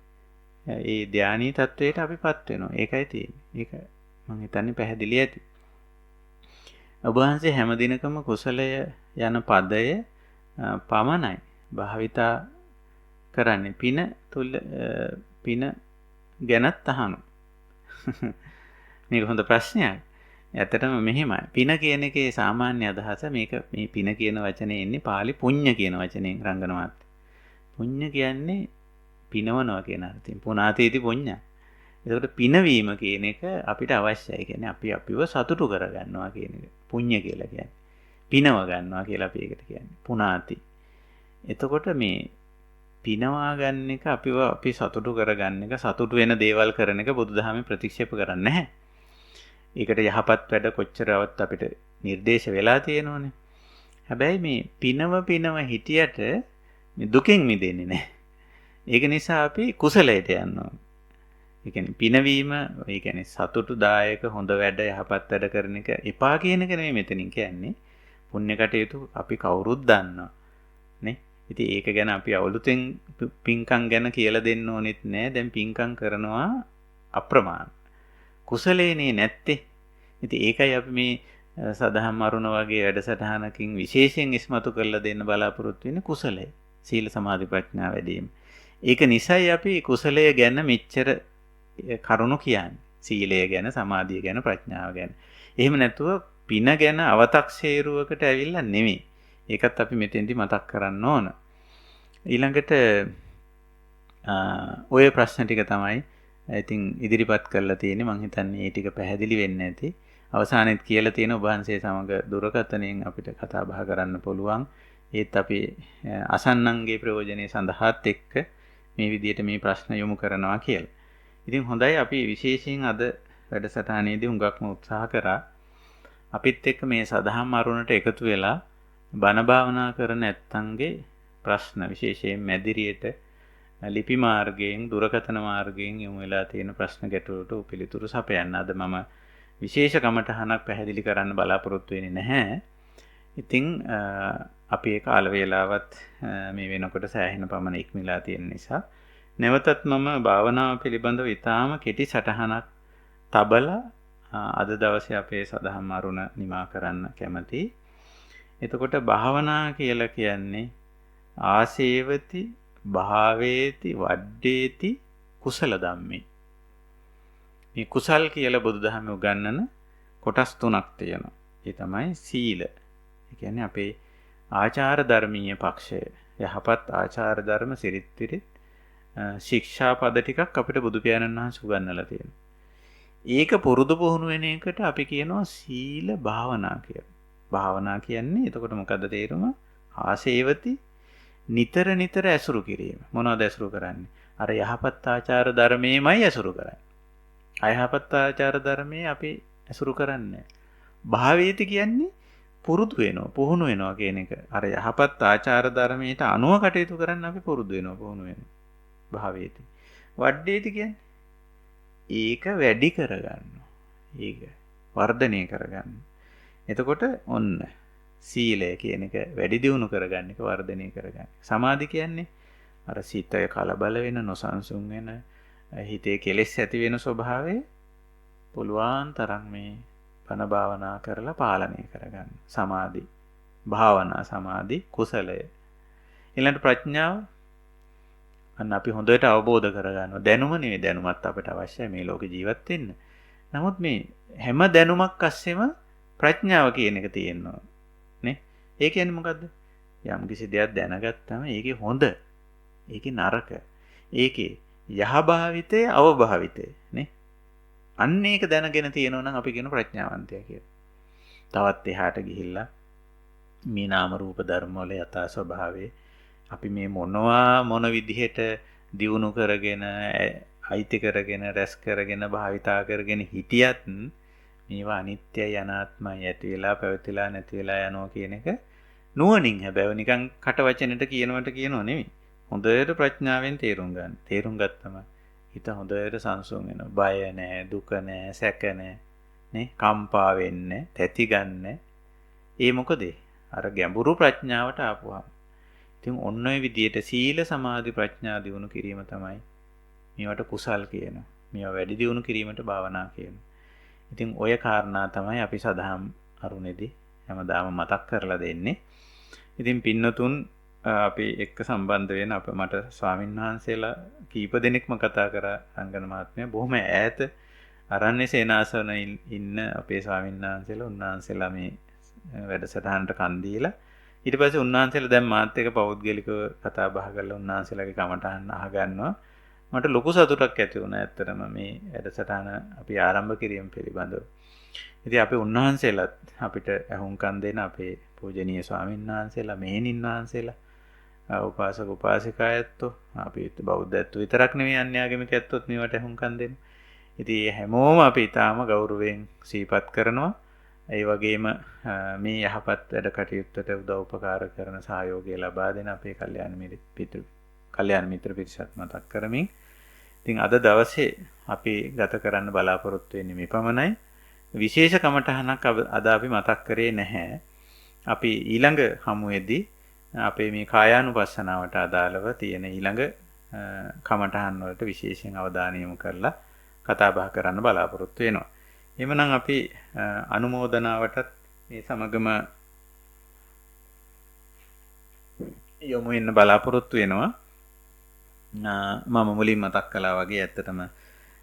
ඒ ධානී තත්වයට අපිපත් වෙනවා. ඒකයි තියෙන්නේ. ඒක මම හිතන්නේ පැහැදිලි ඇති. ඔබ වහන්සේ හැම දිනකම කුසලය යන පදය පමණයි භාවිතා කරන්නේ. පින ගැනත් අහනවා. මේක හොඳ ප්‍රශ්නයක්. ඇත්තටම මෙහෙමයි. පින කියන එකේ සාමාන්‍ය අදහස මේ පින කියන වචනේ එන්නේ පාලි පුඤ්ඤ කියන වචනයෙන් රංගනවත්. පුඤ්ඤ කියන්නේ පිනවනවා කියන අර්ථයෙන්. පුනාතේති පුඤ්ඤ. ඒකට පිනවීම කියන එක අපිට අවශ්‍යයි. කියන්නේ අපි අපිව සතුටු කරගන්නවා කියන එක. පුඤ්ඤ කියලා කියන්නේ. පිනව ගන්නවා කියලා අපි ඒකට කියන්නේ. පුනාති. එතකොට මේ පිනවා ගන්න එක අපි සතුටු කරගන්න එක, සතුටු වෙන දේවල් කරන එක බුදුදහමේ ප්‍රතික්ෂේප කරන්නේ නැහැ. ඒකට යහපත් වැඩ කොච්චරවත් අපිට නිර්දේශ වෙලා තියෙනවනේ. හැබැයි මේ පිනව හිටියට මේ දුකෙන් මිදෙන්නේ නැහැ. ඒක නිසා අපි කුසලයට යනවා. ඒ කියන්නේ පිනවීම, ඒ කියන්නේ සතුටුදායක හොඳ වැඩ, යහපත් වැඩ කරන එක එපා කියන එක නෙමෙයි මෙතනින් කියන්නේ. පුණ්‍ය කටයුතු අපි කවුරුත් දන්නවා. නේ? ඉතින් ඒක ගැන අපි අවුලුතෙන් පින්කම් ගැන කියලා දෙන්න ඕනෙත් නෑ. දැන් පින්කම් කරනවා අප්‍රමාණ. කුසලේනේ නැත්තේ. ඉතින් ඒකයි අපි මේ සදහම් අරුණ වගේ වැඩසටහනකින් විශේෂයෙන් ඉස්මතු කරලා දෙන්න බලාපොරොත්තු වෙන්නේ කුසලය. සීල සමාධි ප්‍රඥා වැඩිම. ඒක නිසයි අපි කුසලය ගැන මෙච්චර කරුණු කියන්නේ. සීලය ගැන, සමාධිය ගැන, ප්‍රඥාව ගැන. එහෙම නැතුව පින ගැන අව탁සේරුවකට ඇවිල්ලා නෙමෙයි. ඒකත් අපි මෙතෙන්දි මතක් කරන්න ඕන. ඊළඟට ඔය ප්‍රශ්න ටික තමයි ඉතින් ඉදිරිපත් කරලා තියෙන්නේ. මම හිතන්නේ මේ ටික පැහැදිලි වෙන්නේ නැති. අවසානයේත් කියලා තියෙන ඔබ වහන්සේ සමග දුරකථනයෙන් අපිට කතා බහ කරන්න පුළුවන්. ඒත් අපි අසන්නන්ගේ ප්‍රයෝජනය සඳහාත් එක්ක මේ විදිහට මේ ප්‍රශ්න යොමු කරනවා කියලා. ඉතින් හොඳයි, අපි විශේෂයෙන් අද වැඩසටහනේදී හුඟක්ම උත්සාහ කරා අපිත් එක්ක මේ සදහම් අරුණට එකතු වෙලා බණ භාවනා කරන ඇත්තන්ගේ ප්‍රශ්න, විශේෂයෙන් මැදිරියට ලිපි මාර්ගයෙන්, දුරකථන මාර්ගයෙන් යොමු වෙලා තියෙන ප්‍රශ්න ගැටලුවට පිළිතුරු සපයන්න. අද මම විශේෂ කමටහනක් පැහැදිලි කරන්න බලාපොරොත්තු වෙන්නේ නැහැ. ඉතින් අපි ඒ කාල වේලාවත් මේ වෙනකොට සෑහෙන පමණ ඉක්මලා තියෙන නිසා නැවතත් මම භාවනාව පිළිබඳව ඉතාම කෙටි සටහනක් තබලා අද දවසේ අපේ සදහම් අරුණ නිමා කරන්න කැමතියි. එතකොට භාවනා කියලා කියන්නේ ආසේවති, භාවේති, වඩ්ඩේති, කුසල ධම්මේ. මේ කුසල් කියලා බුදුදහමේ උගන්වන කොටස් තුනක් තියෙනවා. ඒ තමයි සීල. ඒ කියන්නේ අපේ ආචාර ධර්මීය පක්ෂය. යහපත් ආචාර ධර්ම සිරිත් පිරිත් ශික්ෂා පද ටිකක් අපිට බුදු පියාණන් වහන්සේ උගන්වලා තියෙනවා. ඒක පුරුදු පුහුණු වෙන එකට අපි කියනවා සීල භාවනා කියලා. භාවනා කියන්නේ එතකොට මොකද්ද තේරුම? ආසේවති, නිතර නිතර ඇසුරු කිරීම. මොනවද ඇසුරු කරන්නේ? අර යහපත් ආචාර ධර්මයේමයි ඇසුරු කරන්නේ. අයහපත් ආචාර ධර්මයේ අපි ඇසුරු කරන්නේ. භාවේති කියන්නේ පුරුදු වෙනවා, පුහුණු වෙනවා කියන එක. අර යහපත් ආචාර ධර්මයට අනුව කටයුතු කරන්න අපි පුරුදු වෙනවා, පුහුණු වෙනවා. භාවේති. වඩ්ඩේති කියන්නේ ඒක වැඩි කරගන්නවා. ඒක වර්ධනය කරගන්න. එතකොට ඔන්න සීලය කියන එක වැඩි දියුණු කරගන්න එක, වර්ධනය කරගන්න. සමාධි කියන්නේ අර සිතය කලබල වෙන, නොසන්සුන් වෙන, හිතේ කෙලෙස් ඇති වෙන ස්වභාවය පුළුවන් තරම් මේ බණ භාවනා කරලා පාලනය කරගන්න. සමාධි, භාවනා, සමාධි, කුසලය. ඊළඟට ප්‍රඥාව. අන්න අපි හොඳට අවබෝධ කරගන්නවා. දැනුම නෙවෙයි, දැනුමත් අපිට අවශ්‍යයි මේ ලෝකේ ජීවත් වෙන්න. නමුත් මේ හැම දැනුමක් අස්සෙම ප්‍රඥාව කියන එක තියෙනවා නේ. ඒ කියන්නේ මොකද්ද? යම් කිසි දෙයක් දැනගත්තාම ඒකේ හොඳ, ඒකේ නරක, ඒකේ යහභාවිතය, අවභාවිතය නේ. අන්න ඒක දැනගෙන තියෙනවා නම් අපි කියන ප්‍රඥාවන්තයා කියලා. තවත් එහාට ගිහිල්ලා මේ නාම රූප ධර්ම වල යථා ස්වභාවය අපි මේ මොන විදිහට දියුණු කරගෙන අයිති කරගෙන රැස් කරගෙන භාවිතා කරගෙන හිටියත් මේවා අනිත්‍යයි අනාත්මයි ඇති වෙලා පැවතිලා නැති වෙලා යනවා කියන එක නුවණින් හැබැයි නිකන් කට වචනෙට කියනව නෙමෙයි. හොඳට ප්‍රඥාවෙන් තේරුම් ගන්න. තේරුම් ගත්තම හිත හොඳට සංසුන් වෙනවා. බය නැහැ, දුක නැහැ, සැක නැහැ. නේ? කම්පා වෙන්නේ, තැති ගන්න. ඒ මොකද? අර ගැඹුරු ප්‍රඥාවට ආපුවා. ඉතින් ඔන්න ඔය විදියට සීල සමාධි ප්‍රඥා දියුණු කිරීම තමයි මේවට කුසල් කියනවා. මේවා වැඩි දියුණු කිරීමට භාවනා කියනවා. ඉතින් ඔය කාරණා තමයි අපි සදහම් අරුණේදී හැමදාම මතක් කරලා දෙන්නේ. ඉතින් පින්නතුන් අපි එක්ක සම්බන්ධ වෙන මට ස්වාමීන් වහන්සේලා කීප දෙනෙක්ම කතා කරා රංගන මහත්මයා. බොහොම ඈත අරණ්‍ය සේනාසන ඉන්න අපේ ස්වාමීන් වහන්සේලා උන්වහන්සේලා මේ වැඩසටහනට කන් දීලා ඊට පස්සේ උන්වහන්සේලා දැන් මාත් එක්ක පෞද්ගලිකව කතා බහ කරලා උන්වහන්සේලාගේ කමටහන් අහගන්නවා. මට ලොකු සතුටක් ඇති වුණා ඇත්තටම මේ වැඩසටහන අපි ආරම්භ කිරීම පිළිබඳව. ඉතින් අපි උන්වහන්සේලාත් අපිට ඇහුම්කන් දෙන අපේ පූජනීය ස්වාමීන් වහන්සේලා, මෙහෙණින් වහන්සේලා, උපාසක උපාසිකායත්ෝ, අපි බෞද්ධත්ව විතරක් නෙවෙයි අන්‍යාගමික ඇත්තොත් මේවට ඇහුම්කන් දෙන්න. ඉතින් හැමෝම අපි ඊටාම ගෞරවයෙන් සිහිපත් කරනවා. ඒ වගේම මේ යහපත් වැඩ කටයුත්තට උදව් උපකාර කරන සහයෝගය ලබා දෙන අපේ කල්යාණ මිත්‍ර පිරිසත් මතක් කරමින් ඉතින් අද දවසේ අපි ගත කරන්න බලාපොරොත්තු වෙන්නේ මේ පමණයි. විශේෂ කමටහනක් අද අපි මතක් කරේ නැහැ. අපි ඊළඟ හමුවේදී අපේ මේ කායානුපස්සනාවට අදාළව තියෙන ඊළඟ කමටහන් වලට විශේෂයෙන් අවධානය යොමු කරලා කතා බහ කරන්න බලාපොරොත්තු වෙනවා. එhmenan අපි අනුමෝදනාවටත් මේ සමගම යොමු වෙන්න බලාපොරොත්තු වෙනවා. මම මුලින් මතක් කළා වගේ ඇත්තටම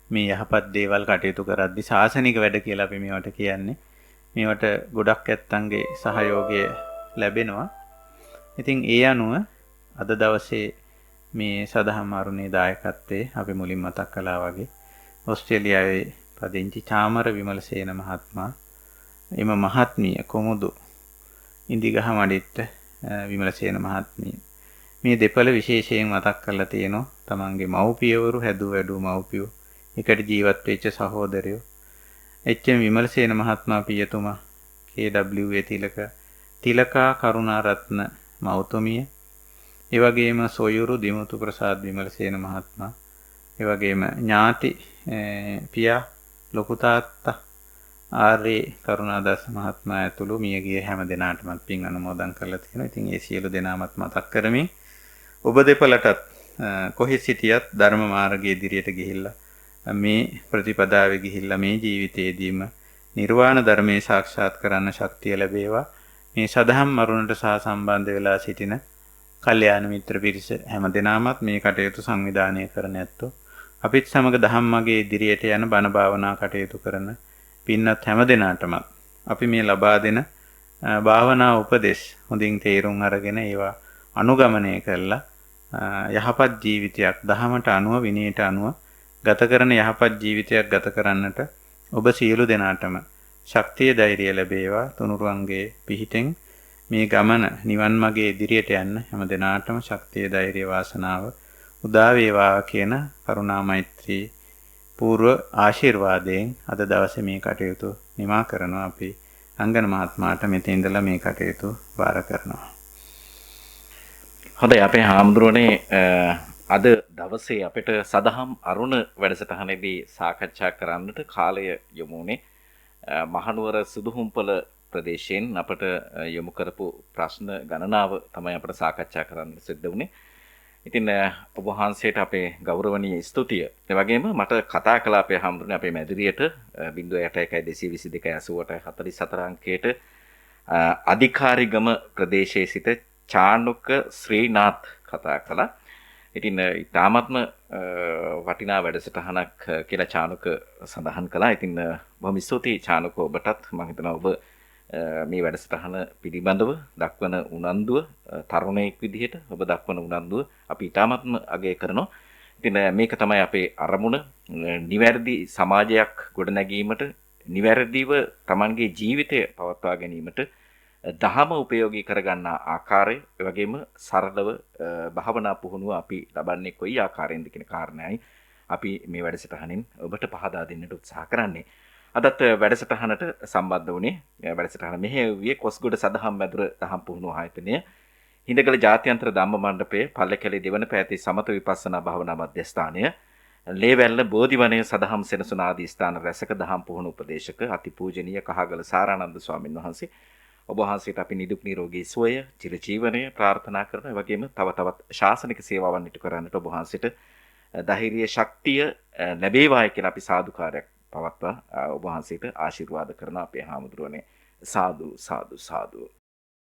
මේ යහපත් දේවල් කටයුතු කරද්දී ශාසනික වැඩ කියලා අපි මේවට කියන්නේ. මේවට ගොඩක් ඇත්තන්ගේ සහයෝගය ලැබෙනවා. ඉතින් ඒ අනුව අද දවසේ මේ සදහම් අරුණේ දායකත්වයේ අපි මුලින් මතක් කළා වගේ ඕස්ට්‍රේලියාවේ පදිංචි චාමර විමලසේන මහත්මයා එම මහත්මිය කොමුදු ඉන්දිගහ මඩිත්ත විමලසේන මහත්මිය මේ දෙපළ විශේෂයෙන් මතක් කරලා තියෙනවා. තමන්ගේ මව්පියවරු හැදූ වැඩූ මව්පියෝ එකට ජීවත් වෙච්ච සහෝදරයෝ එච්.එම්. විමලසේන මහත්මයා පියතුමා K.W.A. තිලකා කරුණාරත්න මෞතුමිය ඒ වගේම සොයුරු දිමුතු ප්‍රසාද් විමලසේන මහත්මයා ඒ වගේම ඥාති පියා ලොකු තාත්තා ආර්.ඒ. කරුණාදාස මහත්මයා ඇතුළු මියගිය හැම දෙනාටමත් පින් අනුමෝදන් කරලා තියෙනවා. ඉතින් ඒ සියලු දෙනාමත් මතක් කරමින් ඔබ දෙපළටත් කොහේ සිටියත් ධර්ම මාර්ගයේ ඉදිරියට ගිහිල්ලා මේ ප්‍රතිපදාවේ ගිහිල්ලා මේ ජීවිතයේදීම නිර්වාණ ධර්මයේ සාක්ෂාත් කරන්න ශක්තිය ලැබේවා. මේ සදහම් මරුණට සහ සම්බන්ධ වෙලා සිටින කල්යාණ මිත්‍ර පිරිස හැම දෙනාමත් මේ කටයුතු සංවිධානය කරන ඇත්තෝ අපිත් සමග ධම්මගේ ඉදිරියට යන බණ භාවනා කටයුතු කරන පින්වත් හැම දෙනාටම අපි මේ ලබා දෙන භාවනා උපදෙස් හොඳින් තේරුම් අරගෙන ඒවා අනුගමනය කරලා යහපත් ජීවිතයක් දහමට අනුව විනයට අනුව ගත කරන යහපත් ජීවිතයක් ගත කරන්නට ඔබ සියලු දෙනාටම ශක්තිය ධෛර්යය ලැබේවා. තුනුරුවන්ගේ පිහිටෙන් මේ ගමන නිවන් මාගේ ඉදිරියට යන්න හැම දෙනාටම ශක්තිය ධෛර්ය වාසනාව උදා වේවා කියන කරුණා මෛත්‍රී පූර්ව ආශිර්වාදයෙන් අද දවසේ මේ කටයුතු නිමා කරනවා. අපි අංගන මහත්මයාට මෙතෙන් ඉඳලා මේ කටයුතු බාර කරනවා. හොඳයි අපේ හාමුදුරනේ අද දවසේ අපිට සදහම් අරුණ වැඩසටහනේදී සාකච්ඡා කරන්නට කාලය යොමු වුණේ මහනුවර සුදුහුම්පල ප්‍රදේශයෙන් අපට යොමු කරපු ප්‍රශ්න ගණනාව තමයි අපිට සාකච්ඡා කරන්න සිද්ධ වුණේ. ඉතින් ඔබ වහන්සේට අපේ ගෞරවනීය ස්තුතිය. ඒ වගේම මට කතා කළා අපේ හාමුදුරනේ අපේ මැදිරියට 0.1 අංකයට අධිකාරිගම ප්‍රදේශයේ සිට චානුක ශ්‍රීනාත් කතා කළා. ඉතින් ඉතාමත්ම වටිනා වැඩසටහනක් කියලා චානුක සඳහන් කළා. ඉතින් බොහොම ස්තුතියි චානුක ඔබටත්. මම හිතනවා ඔබ මේ වැඩසටහන පිළිබඳව දක්වන උනන්දුව තරුණයෙක් විදිහට ඔබ දක්වන උනන්දුව අපි ඉතාමත්ම අගය කරනවා. ඉතින් මේක තමයි අපේ අරමුණ. නිවැරදි සමාජයක් ගොඩනැගීමට නිවැරදිව Tamanගේ ජීවිතය පවත්වා ගැනීමට දහම උපයෝගී කරගන්නා ආකාරය වගේම සරලව භාවනා පුහුණුව අපි ලබන්නේ කොයි ආකාරයෙන්ද කියන කාරණයයි අපි මේ වැඩසටහනින් ඔබට පහදා දෙන්නට උත්සාහ කරන්නේ. අදත් වැඩසටහනට සම්බන්ධ වුණේ වැඩසටහන මෙහෙයුවේ කොස්ගොඩ සදහම් මැදුර දහම් පුහුණුව ආයතනය, හිඳගල ජාත්‍යන්තර ධම්ම මණ්ඩපයේ පල්ලකැලේ දෙවන පැත්තේ සමත විපස්සනා භාවනා මධ්‍යස්ථානය, ලේවැල්ල බෝධිවනයේ සදහම් සෙනසුන ආදී ස්ථාන රැසක දහම් පුහුණු උපදේශක අතිපූජනීය කහගල සාරානන්ද ස්වාමින් වහන්සේ ඔබ වහන්සේට අපි නිදුක් නිරෝගී සුවය චිරජීවනය ප්‍රාර්ථනා කරනවා. ඒ වගේම තව තවත් ශාසනික සේවාවන් ඉටු කරන්නට ඔබ වහන්සේට ධෛර්ය ශක්තිය ලැබේවායි කියලා අපි සාදුකාරයක් පවත්වා ඔබ වහන්සේට ආශිර්වාද කරනවා අපේ හාමුදුරුවනේ. සාදු සාදු සාදු.